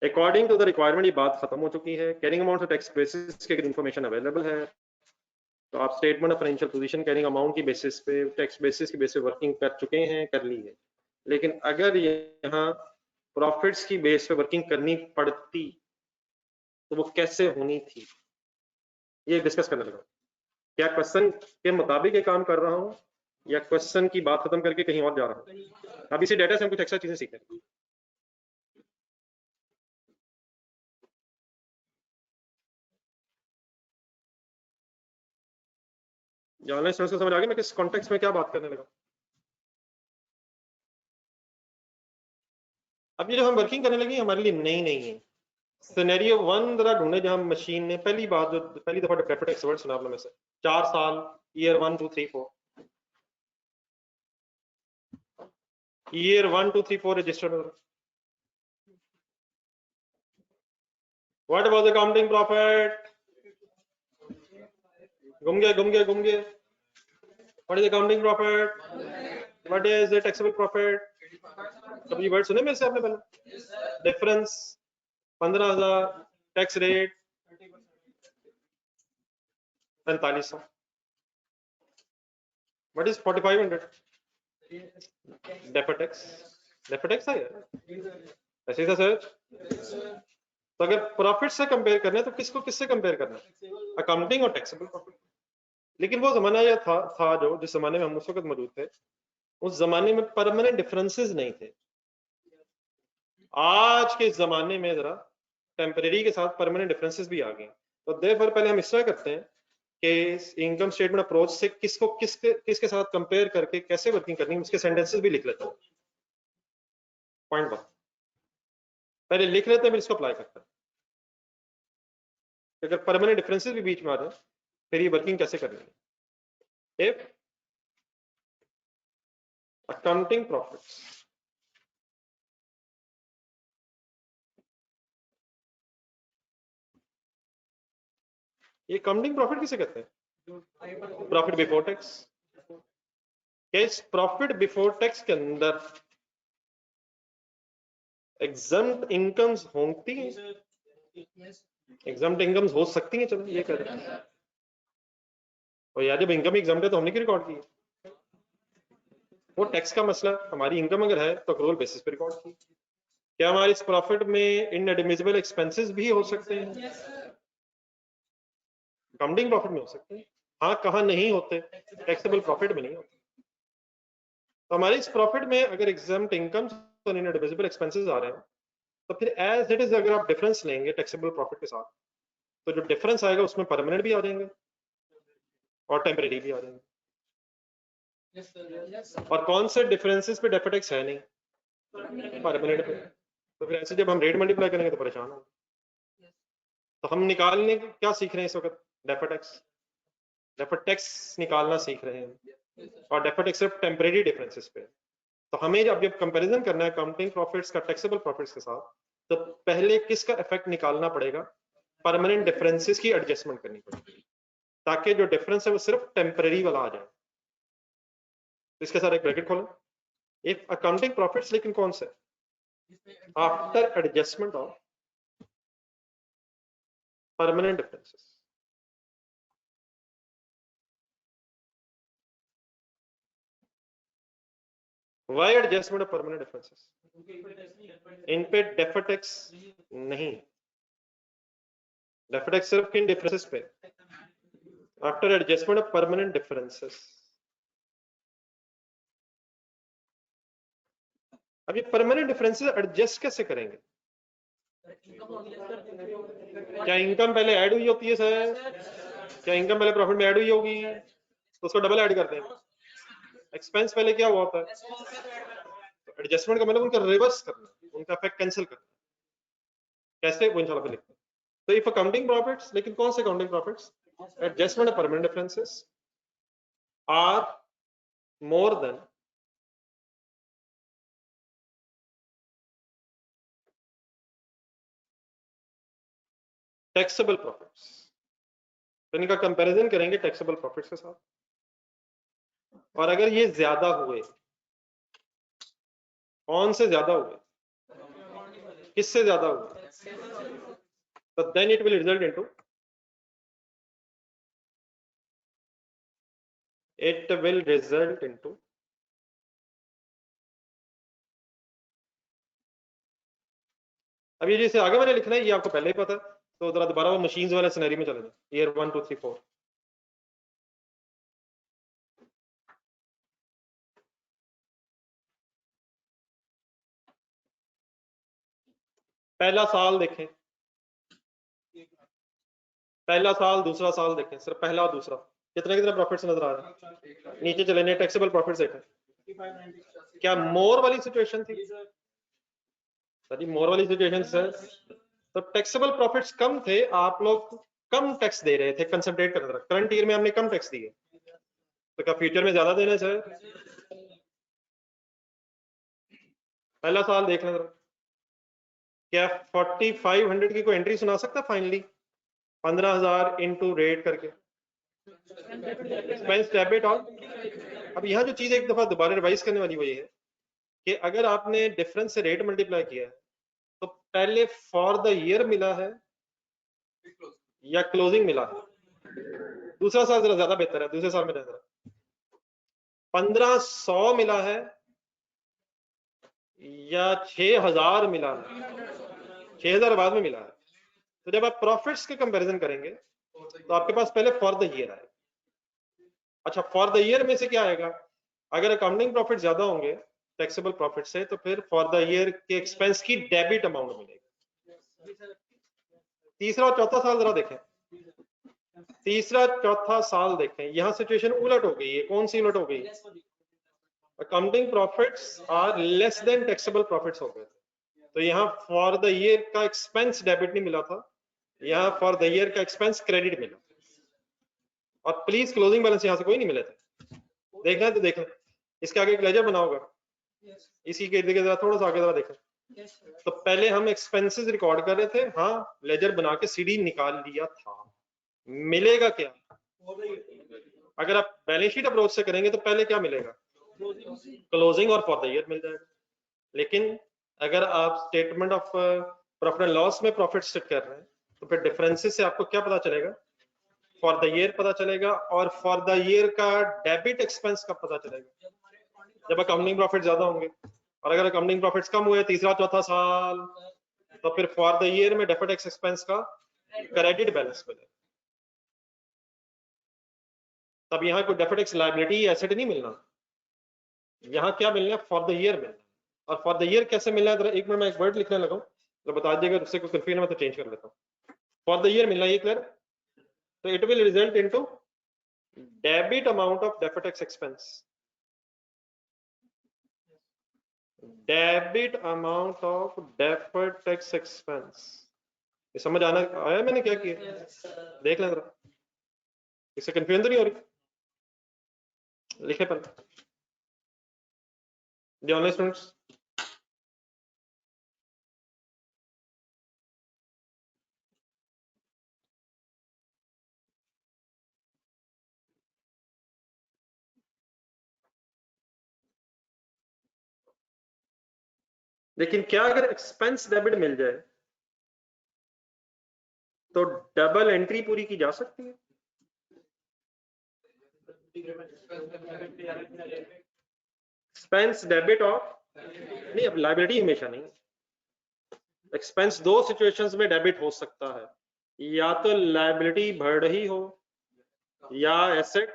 अकॉर्डिंग टू द रिक्वायरमेंट ये बात खत्म हो चुकी है। कैरिंग अमाउंट और टैक्स बेसिस की इन्फॉर्मेशन अवेलेबल है, तो आप statement of financial position carrying amount की बेसिस पे, टैक्स बेसिस की बेसिस पे वर्किंग कर चुके हैं, कर ली है। लेकिन अगर यहाँ प्रॉफिट्स की बेस पे वर्किंग करनी पड़ती तो वो कैसे होनी थी, ये डिस्कस करने लगा। क्या क्वेश्चन के मुताबिक ये काम कर रहा हूँ या क्वेश्चन की बात खत्म करके कहीं और जा रहा हूँ? अब इसी डेटा से हम कुछ एक्स्ट्रा चीजें सीखते हैं। ऑनलाइन स्टूडेंट्स को समझ आ गया मैं किस कॉन्टेक्स्ट में क्या बात करने लगा? अब ये जो हम वर्किंग करने लगे हमारे लिए नई नहीं है। सिनेरियो 1 जरा ढूंढे जहां मशीन ने पहली बात, जो पहली दफा डेफिनेट वर्ड सुना आपने में से 4 साल, year 1 2 3 4, year 1 2 3 4 registered. What about the counting profit? घूम गए। What is the counting profit? What is the taxable profit? कभी वर्ड सुने मेरे से आपने पहले? Difference 15,000, tax rate 4500, what is 4500? Deferred tax है ऐसे ही सर। तो अगर प्रॉफिट से कंपेयर करना है तो किसको किससे कंपेयर करना है? अकाउंटिंग और टैक्सेबल प्रॉफिट। लेकिन वो जमाना यह था जो जिस जमाने में हम उस वक्त मौजूद थे, उस जमाने में परमानेंट डिफरेंसेस नहीं थे। आज के जमाने में जरा टेम्परेरी के साथ परमानेंट डिफरेंसेस भी आ गए। तो देयरफॉर पहले हम इस तरह करते हैं कि इनकम स्टेटमेंट अप्रोच से किसको किसके साथ कंपेयर करके कैसे वर्किंग करनी है उसके सेंटेंसेस भी लिख लेते हैं। पॉइंट 1 पहले लिख लेते हैं, फिर इसको अप्लाई करते हैं। अगर परमानेंट डिफरेंसेस भी बीच में आ जाए फिर ये वर्किंग कैसे करनी है? इफ अकाउंटिंग प्रॉफिट्स ये अकाउंटिंग प्रॉफिट किसे कहते हैं? Profit before tax. क्या इस प्रॉफिट बिफोर टैक्स के अंदर एग्जम्प्ट इनकम्स होती हैं? एग्जम्प्ट इनकम्स हो सकती हैं, चलो ये कह रहे हैं। और यार जब इनकम एग्जम्प्ट है तो हमने क्यों रिकॉर्ड की? वो टैक्स का मसला, हमारी इनकम अगर है तो अक्रूवल बेसिस पे रिकॉर्ड की। क्या हमारे इस प्रॉफिट में इनएडमिसिबल एक्सपेंसेस भी हो सकते हैं? अकाउंटिंग प्रॉफिट में हो सकते हैं। हाँ, कहाँ नहीं होते? टैक्सेबल प्रॉफिट में नहीं होते। तो हमारे इस प्रॉफिट में अगर एग्जम्प्ट इनकम्स और इनएडमिसिबल एक्सपेंसेस आ रहे हैं तो फिर एज इट इज अगर आप डिफरेंस लेंगे टैक्सेबल प्रॉफिट के साथ, तो जो डिफरेंस आएगा उसमें परमानेंट भी आ जाएंगे और टेम्परेरी भी आ जाएंगे। और कौन से डिफरेंसेस पे डेफर्ड टैक्स है नहीं? परमानेंट पे। तो फिर ऐसे जब हम रेट मल्टीप्लाई करेंगे तो परेशान होंगे। तो हम निकालने क्या सीख रहे हैं इस वक्त? Deferred tax. डेफर्ड टैक्स निकालना सीख रहे हैं और डेफर्ड टैक्स सिर्फ टेम्परेरी डिफरेंसेस पे। तो हमें जब कंपैरिजन करना है अकाउंटिंग प्रॉफिट्स का टैक्सेबल प्रॉफिट्स के साथ, तो पहले किसका इफेक्ट निकालना पड़ेगा? परमानेंट डिफरेंसेस की एडजस्टमेंट करनी पड़ेगी ताकि जो डिफरेंस है वो सिर्फ टेम्परेरी वाला आ जाए। तो इसके साथ एक ब्रैकेट खोलें, एक अकाउंटिंग प्रॉफिट्स, लेकिन कौन से? After adjustment of permanent differences. Why adjustment of permanent differences? इन पे डेफर टैक्स नहीं, डेफर टैक्स सिर्फ किन डिफरेंसेस पे? After adjustment of permanent differences. अब ये परमानेंट डिफरेंसेस एडजस्ट कैसे करेंगे? क्या इनकम पहले ऐड हुई होती है सर? क्या इनकम पहले प्रॉफिट में ऐड हुई होगी तो उसको डबल ऐड करते हैं? एक्सपेंस पहले क्या हुआ होता है? तो एडजस्टमेंट का मतलब उनका रिवर्स करना, उनका इफेक्ट कैंसिल करना। कैसे वो इंशाल्लाह पे लिखते हैं। तो इफ अकाउंटिंग प्रॉफिट्स, लेकिन कौन से accounting profits? Adjustment of permanent differences are more than taxable profits. तो इनका कंपैरिजन करेंगे टैक्सेबल प्रॉफिट्स के साथ, और अगर ये ज्यादा हुए, कौन से ज्यादा हुए, किससे ज्यादा हुए, तो then it will result into अब ये जैसे आगे मैंने लिखना है ये आपको पहले ही पता है, तो जरा दोबारा वो मशीन्स वाले सिनेरियो में चले जाए। ईयर 1 2 3 4 पहला साल देखें, पहला साल दूसरा साल देखें, सिर्फ पहला और दूसरा, कितने कितने प्रॉफिट्स नजर आ रहे हैं? नीचे चले नेट टैक्सेबल प्रॉफिट्स देखें, क्या मोर वाली सिचुएशन थी? सर मोर वाली सिचुएशन सर, तो टैक्सेबल प्रॉफिट्स कम थे, आप लोग कम टैक्स दे रहे थे, कंसंट्रेट कर रहे थे। करंट ईयर में हमने कम टैक्स दिए, तो क्या फ्यूचर में ज्यादा देना सर? पहला साल देख लें, क्या 4500 की कोई एंट्री सुना सकता फाइनली 15,000 इनटू रेट करके एक्सपेंस डेबिट? और अब यहाँ जो चीज एक दफा दोबारा रिवाइज करने वाली वो ये है कि अगर आपने डिफरेंस से रेट मल्टीप्लाई किया है तो पहले फॉर द ईयर मिला है या क्लोजिंग मिला है? दूसरा साल जरा ज्यादा बेहतर है, दूसरे साल में जरा 1500 मिला है या 6000 मिला है? 6000 बाद में मिला है। तो जब आप प्रॉफिट्स के कंपैरिजन करेंगे तो आपके पास पहले फॉर द ईयर आएगा। अच्छा, फॉर द ईयर में से क्या आएगा? अगर अकाउंटिंग प्रॉफिट ज्यादा होंगे टैक्सेबल प्रॉफिट से, तो फिर फॉर द ईयर के एक्सपेंस की डेबिट अमाउंट मिलेगी। तीसरा और चौथा साल जरा देखें, तीसरा चौथा साल देखें, यहां सिचुएशन उलट हो गई है। कौन सी उलट हो गई? Accounting profits are less than taxable profits हो गए। तो यहाँ फॉर द ईयर का एक्सपेंस डेबिट नहीं मिला था, यहाँ फॉर द ईयर का एक्सपेंस क्रेडिट मिला। और प्लीज क्लोजिंग बैलेंस यहाँ से कोई नहीं मिले थे, देखना है तो देखना, इसके आगे एक लेजर बना होगा, इसी के इर्द गिर्द जरा थोड़ा सा आगे जरा देखें। तो पहले हम एक्सपेंसेस रिकॉर्ड कर रहे थे, हाँ लेजर बना के सीडी निकाल लिया था। मिलेगा क्या? अगर आप बैलेंस शीट अप्रोच से करेंगे तो पहले क्या मिलेगा? क्लोजिंग और फॉर द ईयर मिल जाएगा। लेकिन अगर आप statement of profit and loss में प्रॉफिट सेट कर रहे हैं तो फिर डिफरेंसेस से आपको क्या पता चलेगा? फॉर द ईयर पता चलेगा, और फॉर द ईयर का डेबिट एक्सपेंस कब पता चलेगा? जब अकाउंटिंग प्रॉफिट ज्यादा होंगे। और अगर अकाउंटिंग प्रॉफिट्स कम हुए तीसरा चौथा साल, तो फिर फॉर द ईयर में डेफर्ड टैक्स एक्सपेंस का क्रेडिट बैलेंस मिलेगा। तब यहाँ कोई डेफर्ड टैक्स लायबिलिटी एसेट नहीं मिलना, यहाँ क्या मिलना है? फॉर द ईयर मिलना। और फॉर द ईयर कैसे मिलना है? एक मिनट में एक वर्ड लिखने लगा, तो बता दीजिएगा, उससे कोई कंफ्यूजन में तो चेंज कर लेता हूँ। फॉर द ईयर मिलना, ये क्लियर? तो it will result into debit amount of deferred tax expense, debit amount of deferred tax expense. ये समझ आना आया मैंने क्या किया? देख लें जरा, इससे कंफ्यूजन तो नहीं हो रही? लिखे पर जी ऑनलाइन स्टूडेंट्स, लेकिन क्या अगर एक्सपेंस डेबिट मिल जाए तो डबल एंट्री पूरी की जा सकती है। एक्सपेंस डेबिट और नहीं, अब लायबिलिटी हमेशा नहीं। एक्सपेंस दो सिचुएशंस में डेबिट हो सकता है, या तो लायबिलिटी बढ़ रही हो या एसेट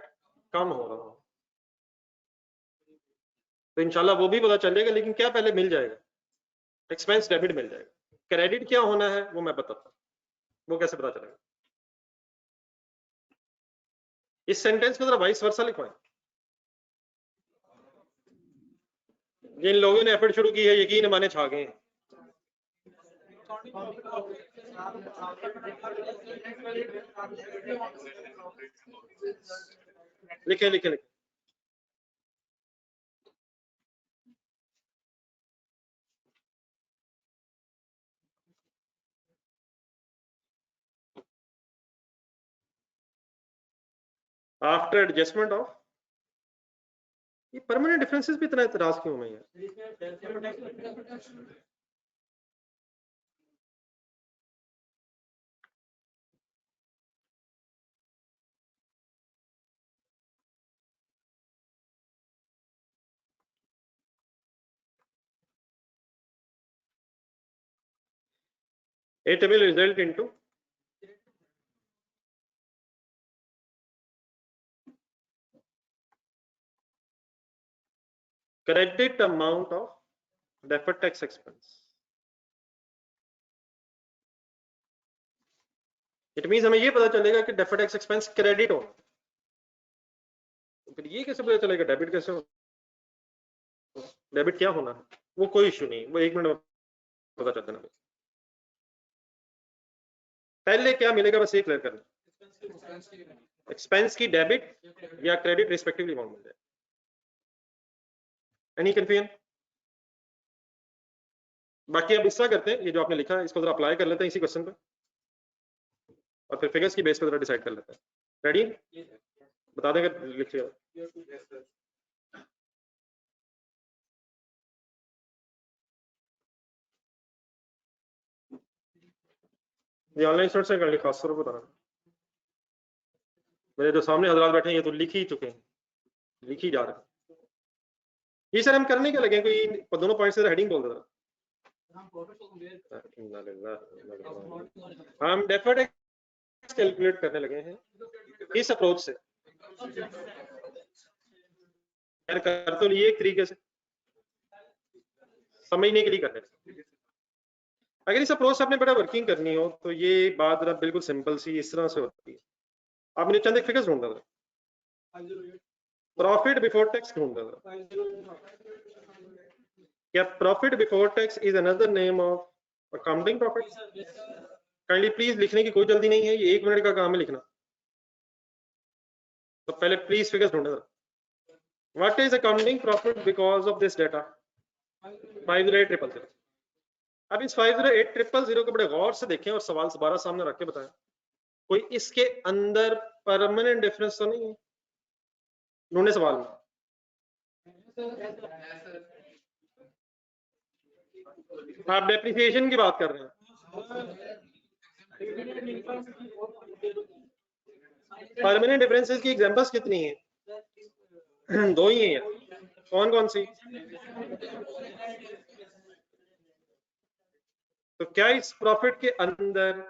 कम हो रहा हो। तो इंशाल्लाह वो भी पता चलेगा, लेकिन क्या पहले मिल जाएगा, एक्सपेंस डेबिट मिल जाएगा। क्रेडिट क्या होना है वो मैं बताता हूँ, वो कैसे पता चलेगा। इस सेंटेंस को जरा वाइस वर्सा लिखवाएं। जिन लोगों ने एफर्ट शुरू की है यकीन माने छा गए हैं। लिखे लिखे लिखे। आफ्टर एडजस्टमेंट ऑफ, ये परमानेंट डिफरेंसेस पे इतना एतराज क्यों है यार? It will result into credit amount of deferred tax expense. It means हमें ये पता चलेगा कि deferred tax expense क्रेडिट हो, फिर ये कैसे पता चलेगा डेबिट कैसे हो, डेबिट क्या होना है, वो कोई इश्यू नहीं, वो 1 मिनट में पता चल जाना। पहले क्या मिलेगा बस ये क्लियर करना, एक्सपेंस की डेबिट या क्रेडिट रिस्पेक्टिवली अमाउंट मिल जाए। Any confusion? बाकी अब इसका करते हैं, ये जो आपने लिखा है इसको जरा अप्लाई कर लेते हैं इसी क्वेश्चन पे, और फिर फिगर्स की बेस पे जरा डिसाइड कर लेते हैं। रेडी? बता देंगे, लिखिए। ये ऑनलाइन स्टूडेंट्स से कर ली, खास तौर पर बता रहा हूं, मेरे जो सामने हजरात बैठे हैं ये तो लिख ही चुके हैं, लिख ही जा रहे हैं। ये सर हम करने के लगे, कोई दोनों पॉइंट से हेडिंग बोल देता। हम डेफर्ड टैक्स कैलकुलेट करने लगे हैं इस अप्रोच से, कर तो लिए एक तरीके से, समझने के लिए करने। अगर इस अप्रोच से आपने बड़ा वर्किंग करनी हो तो ये बात बिल्कुल सिंपल सी इस तरह से होती है। आपने चंद एक फिगर्स ढूंढा था, प्रॉफिट बिफोर टैक्स ढूंढा था। क्या profit before tax is another name of accounting profit? Kindly please, लिखने की कोई जल्दी नहीं है, ये 1 मिनट का काम है लिखना। तो पहले प्लीज फिगर्स ढूंढे था। What is accounting profit because of this data? 508,000। अब इस 508,000 को बड़े गौर से देखें और सवाल दोबारा सामने रख के बताएं, कोई इसके अंदर परमानेंट डिफरेंस तो नहीं है ढूंढने सवाल में? आप डेप्रिसिएशन की बात कर रहे हैं, परमानेंट डिफरेंसेस की एग्जांपल्स कितनी हैं? 2 ही हैं। कौन कौन सी? तो क्या इस प्रॉफिट के अंदर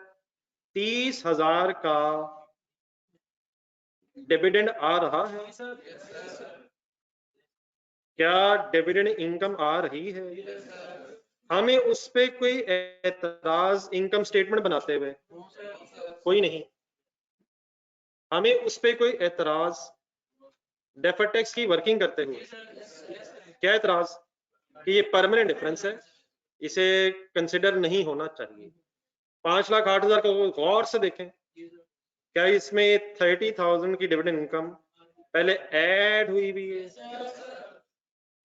30,000 का डिविडेंड आ रहा है? क्या डिविडेंड इनकम आ रही है? हमें उस पे कोई एतराज इनकम स्टेटमेंट बनाते हुए? कोई नहीं। हमें उस पे कोई एतराज डेफर्ड टैक्स की वर्किंग करते हुए? क्या एतराज? कि ये परमानेंट डिफरेंस है, इसे कंसिडर नहीं होना चाहिए। 5,08,000 को गौर से देखें, क्या इसमें 30,000 की डिविडेंड इनकम पहले ऐड हुई भी है?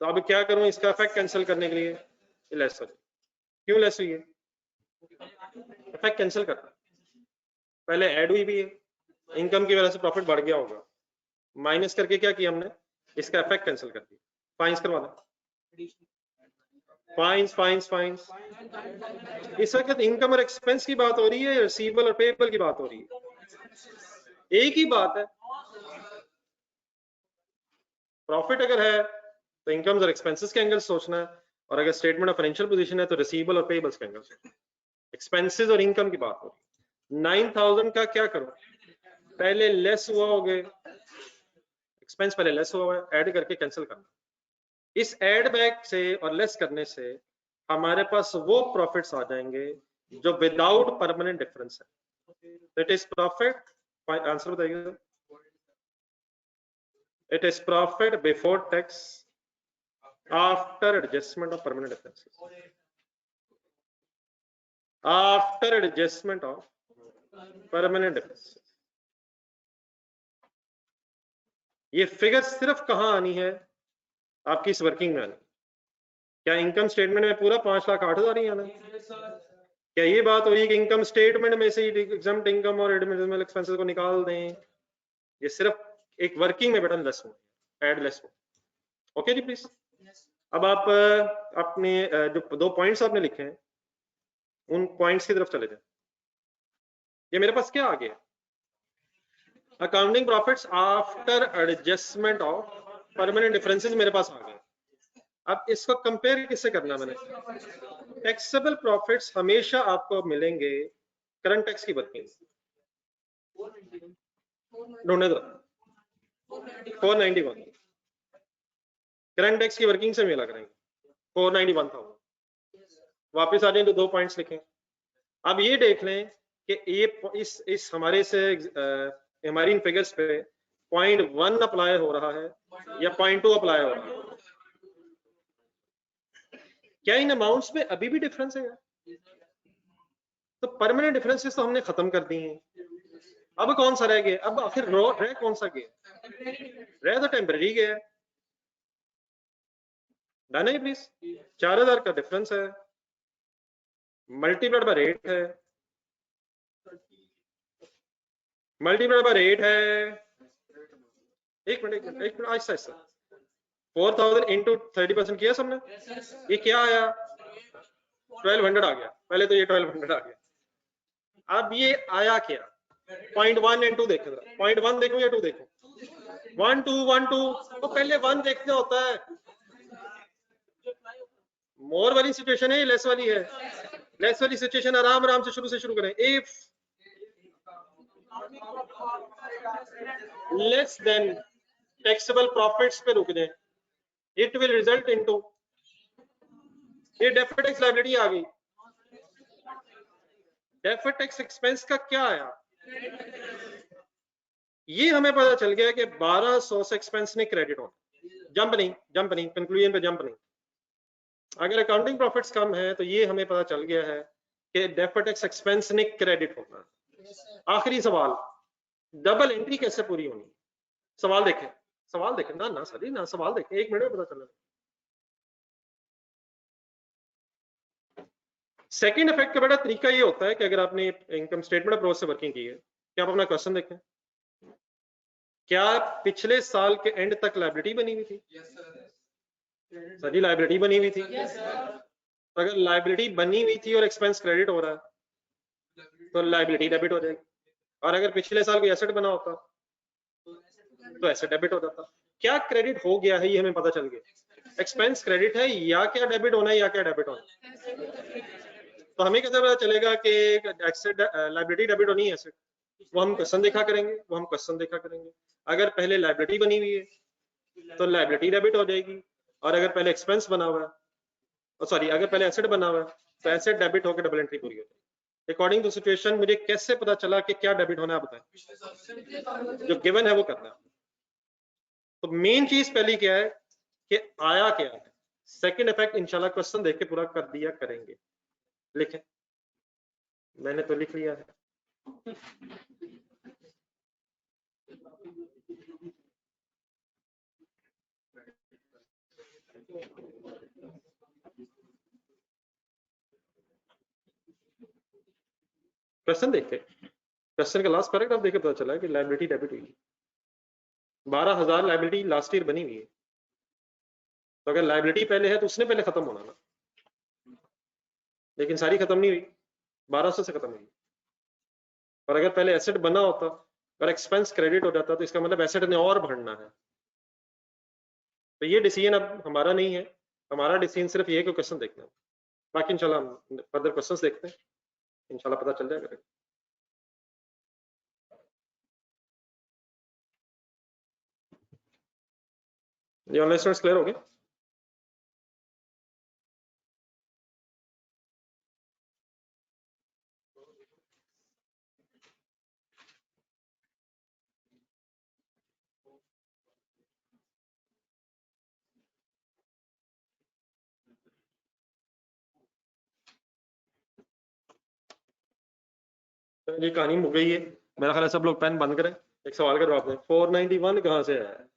तो अब क्या करूं इसका इफेक्ट कैंसिल करने के लिए? लेस हो जाए। क्यों लेस हुई है? इफेक्ट कैंसिल करना, पहले ऐड हुई भी है, इनकम की वजह से प्रॉफिट बढ़ गया होगा, माइनस करके क्या किया हमने, इसका इफेक्ट कैंसिल कर दिया। फाइंस करवा दें। Fines fines fines. इस वक्त इनकम और एक्सपेंस की बात हो रही है या रिसीवेबल और पेएबल की बात हो रही है? एक ही बात है। प्रॉफिट अगर है तो इनकम्स और एक्सपेंसेस के एंगल सोचना है, और अगर स्टेटमेंट ऑफ फाइनेंशियल पोजीशन है तो रिसीवेबल और पेएबल्स के एंगल से। एक्सपेंसेस और इनकम की बात हो रही है। 9000 का क्या करो, पहले लेस हुआ हो गए, एक्सपेंस पहले लेस हुआ है, ऐड करके कैंसिल करना। इस ऐड बैक से और लेस करने से हमारे पास वो प्रॉफिट्स आ जाएंगे जो विदाउट परमानेंट डिफरेंस है। इट इज प्रॉफिट, आंसर बताइए। It is profit before tax after adjustment of permanent differences, after adjustment of permanent differences. ये फिगर सिर्फ कहां आनी है, आपकी इस वर्किंग में आनी। क्या इनकम स्टेटमेंट में पूरा 5,08,000 ही आना है? क्या ये बात हुई कि इनकम स्टेटमेंट में से एग्जम्प्ट इनकम और एडमिनिस्ट्रेटिव एक्सपेंसेस को निकाल दें? ये सिर्फ एक वर्किंग में बटन लेस हो, ऐड लेस हो। ओके जी प्लीज। अब आप अपने जो 2 पॉइंट्स आपने लिखे हैं उन पॉइंट्स की तरफ चले जाए। ये मेरे पास क्या आ गया, accounting profits after adjustment of permanent differences मेरे पास आ गए। अब इसको कंपेयर किससे करना मैंने, टैक्सेबल प्रॉफिट्स हमेशा आपको मिलेंगे करंट टैक्स की वर्किंग। ढूंढने दो 491 करंट टैक्स की वर्किंग से मिला करेंगे 491 था। वापस आ जाए तो 2 पॉइंट्स लिखें। अब ये देख लें कि ये इस हमारे से हमारी इन फिगर्स पे 0.1 अप्लाई हो रहा है या 0.2 अप्लाई हो रहा है। क्या इन अमाउंट्स में अभी भी डिफरेंस है? तो परमानेंट डिफरेंसेस तो हमने खत्म कर दी हैं। अब कौन सा रह गया? अब आखिर रह कौन सा गया? रह तो टेम्पररी गया है। डन है प्लीज। 4000 का डिफरेंस है, मल्टीप्लाइड बाय रेट है, मल्टीप्लाइड बाय रेट है। एक मिनट आहिस्ता आहिस्ता। 4000 इंटू 30% किया सबने? ये क्या आया? 1200 आ गया। पहले तो ये 1200 आ गया। अब ये आया क्या? 0.1 एंड 2 देखो, 0.1 देखो या 2 देखो? 1 2 1 2 तो पहले 1 देखना होता है। मोर वाली सिचुएशन है, लेस वाली है? लेस वाली सिचुएशन आराम आराम से शुरू करें। If less than taxable profits पे रुक जाए, इट विल रिजल्ट इनटू, ये डेफर्ड टैक्स लायबिलिटी आ गई। डेफर्ड टैक्स एक्सपेंस का क्या आया? ये हमें पता चल गया कि 1200 से एक्सपेंस ने क्रेडिट होना। जंप नहीं, कंक्लूजन पे जंप नहीं। अगर अकाउंटिंग प्रॉफिट्स कम है तो ये हमें पता चल गया है कि डेफर्ड टैक्स एक्सपेंस ने क्रेडिट होना। आखिरी सवाल, डबल एंट्री कैसे पूरी होनी? सवाल देखें ना सॉरी ना, सवाल देखें, 1 मिनट में पता चला। सेकंड इफेक्ट का बड़ा तरीका ये होता है कि अगर आपने इनकम स्टेटमेंट अप्रोच से वर्किंग की है, क्या आप अपना क्वेश्चन देखें, क्या पिछले साल के एंड तक लायबिलिटी बनी हुई थी? सर जी लायबिलिटी बनी हुई थी। अगर लायबिलिटी बनी हुई थी और एक्सपेंस क्रेडिट हो रहा है तो लायबिलिटी डेबिट हो जाएगी, और अगर पिछले साल कोई एसेट बना होता तो एसेट डेबिट हो जाता। क्या क्रेडिट हो गया है ये हमें पता चल गया, एक्सपेंस क्रेडिट है या क्या डेबिट होना है या क्या डेबिट होना। तो हमें कैसे पता चलेगा कि एसेट लायबिलिटी डेबिट होनी है एसेट? वो हम क्वेश्चन देखा करेंगे। अगर पहले लायबिलिटी बनी हुई है तो लायबिलिटी डेबिट हो जाएगी, और अगर पहले एक्सपेंस बना हुआ है, सॉरी अगर पहले एसेट बना हुआ है तो एसेट डेबिट होकर डबल एंट्री पूरी हो जाएगी। अकॉर्डिंग टू सिचुएशन मुझे कैसे पता चला कि क्या डेबिट होना है, आप बताएं। जो गिवन है वो करना है। तो मेन चीज पहली क्या है कि आया क्या है। सेकंड इफेक्ट इंशाल्लाह क्वेश्चन देख के पूरा कर दिया करेंगे। लिखें, मैंने तो लिख लिया है। क्वेश्चन देखते, क्वेश्चन का लास्ट पैराग्राफ देखे पता चला है कि लायबिलिटी डेबिट हुई। 12,000 लायबिलिटी लास्ट ईयर बनी हुई है, तो अगर लायबिलिटी पहले है तो उसने पहले खत्म होना ना। लेकिन सारी खत्म नहीं हुई, 1200 से खत्म हुई। और अगर पहले एसेट बना होता और एक्सपेंस क्रेडिट हो जाता तो इसका मतलब एसेट ने और बढ़ना है। तो ये डिसीजन अब हमारा नहीं है, हमारा डिसीजन सिर्फ ये कि क्वेश्चन देखना है। बाकी इंशाल्लाह हम फर्दर क्वेश्चंस देखते हैं, इंशाल्लाह पता चल जाएगा। ये ऑनलाइन स्टूडेंट्स क्लियर हो गए? ये कहानी मुक गई है, मेरा ख्याल है सब लोग पेन बंद करें, एक सवाल का जवाब दें। 491 कहाँ से है?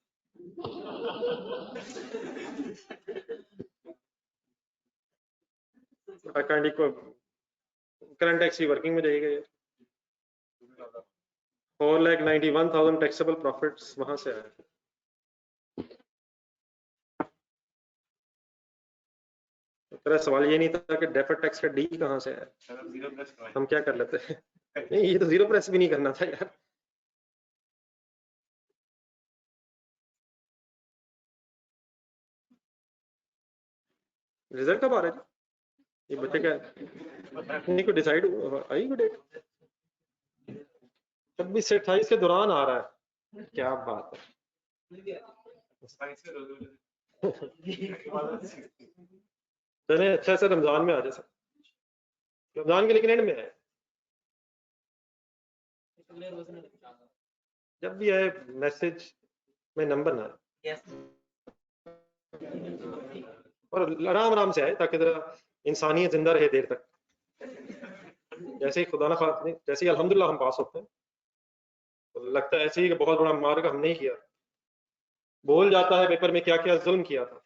काइंडली को करंट टैक्स की वर्किंग में जाइएगा। ये 4,91,000 टैक्सेबल प्रॉफिट्स वहां से आए। तेरा सवाल ये नहीं था कि डेफर्ड टैक्स का डी कहाँ से है, हम क्या कर लेते हैं? नहीं, ये तो जीरो प्रेस भी नहीं करना था यार। रिजल्ट कब आ रहा है जी? ये बच्चे क्या नहीं को डिसाइड आई को डेट 26 से 28 के दौरान आ रहा है, क्या बात है। चले अच्छा से रमजान में आ जाए सर, रमजान के लेकिन एंड में है, जब भी आए मैसेज में नंबर ना आए और आराम आराम से आए ताकि जरा इंसानियत जिंदा रहे देर तक। जैसे ही खुदा ना खास जैसे ही अल्हम्दुलिल्लाह हम पास होते हैं तो लगता है ऐसे ही कि बहुत बड़ा मार्ग हमने ही किया, भूल जाता है पेपर में क्या क्या जुल्म किया था।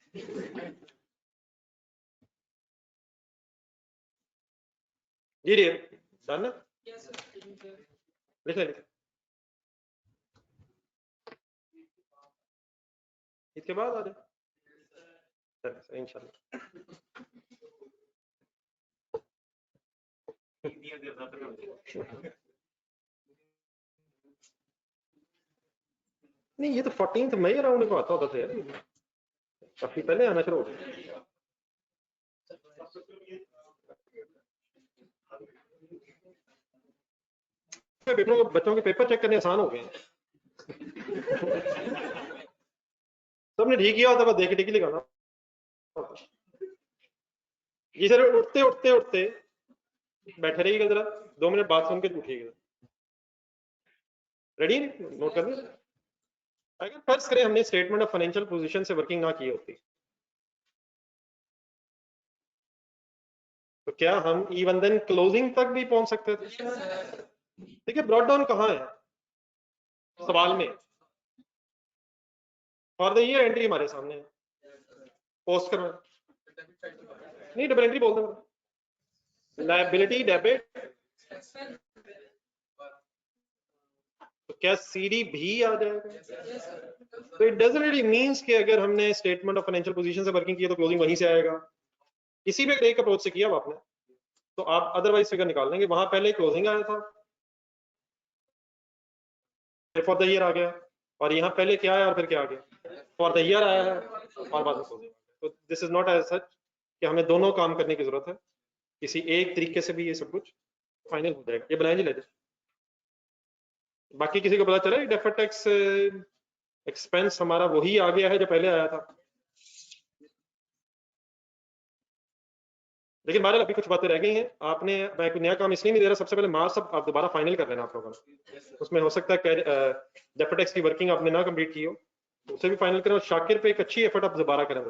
जी रे डन ना, लिख ले इसके बाद आ जाए इंशाल्लाह। नहीं, ये तो 14 मई अराउंड को आता होता था यार, काफी पहले आना शुरू हो गया। बच्चों के पेपर चेक करने आसान हो गए हैं। सबने ठीक किया होता, बस देख टिक लगाना। ये सर उठते उठते उठते बैठे रहिएगा, जरा 2 मिनट बात सुन के उठिएगा। रेडी नोट कर लिया? अगर फर्ज करें हमने स्टेटमेंट ऑफ फाइनेंशियल पोजीशन से वर्किंग ना की होती तो क्या हम इवन देन क्लोजिंग तक भी पहुंच सकते थे? देखिए ब्रॉड डाउन कहाँ है सवाल में, फॉर द ईयर एंट्री हमारे सामने है, पोस्ट कर नहीं डबल एंट्री बोल दो, लायबिलिटी डेबिट, तो क्या सीडी भी आ जाएगा? तो इट डजंट रियली मींस कि अगर हमने स्टेटमेंट ऑफ फाइनेंशियल पोजीशन से वर्किंग किया तो क्लोजिंग वहीं से आएगा। किसी भी एक अप्रोच से किया आपने तो आप अदरवाइज फिगर निकाल लेंगे, वहां पहले क्लोजिंग आया था, फॉर द ईयर आ गया, और यहाँ पहले क्या आया और फिर क्या आ गया, फॉर द ईयर आया है और बाद में क्लोजिंग। तो this is not as such कि हमें दोनों काम करने की जरूरत है, किसी एक तरीके से भी ये सब कुछ फाइनल हो जाएगा। ये बनाए जी लेते, बाकी किसी को पता चला डेफर्ड टैक्स एक्सपेंस हमारा वही आ गया है जो पहले आया था, लेकिन बहरहाल अभी कुछ बातें रह गई हैं। आपने, मैं कोई नया काम इसलिए नहीं दे रहा, सबसे पहले मार्क्स सब आप दोबारा फाइनल कर लेना आप लोगों ने, उसमें हो सकता है डेफर्ड टैक्स की वर्किंग आपने ना कंप्लीट की हो, उसे भी फाइनल करें। और शाकिर पे एक अच्छी एफर्ट आप दोबारा करें,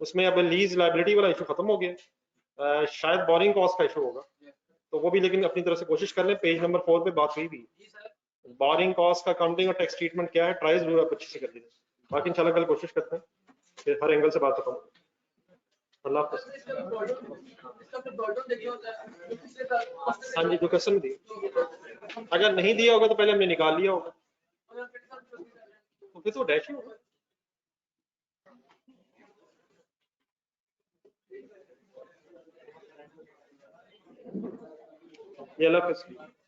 उसमें अब लीज लाइबिलिटी वाला इशू खत्म हो गया, शायद बोरिंग कॉस्ट का इशू होगा, तो वो भी लेकिन अपनी तरफ से कोशिश कर लें। पेज नंबर 4 पे बात हुई भी, बोरिंग कॉस्ट का काउंटिंग और टैक्स ट्रीटमेंट क्या है, ट्राई जरूर आप अच्छे से कर लीजिए। बाकी इंशाल्लाह कल कोशिश करते हैं कि हर एंगल से बात खत्म। अल्लाह हाँ जी, जो क्वेश्चन दी अगर नहीं दिया होगा तो पहले हमने निकाल लिया होगा, तो फिर तो डैश ही होगा। ये अलग फैसिलिटी।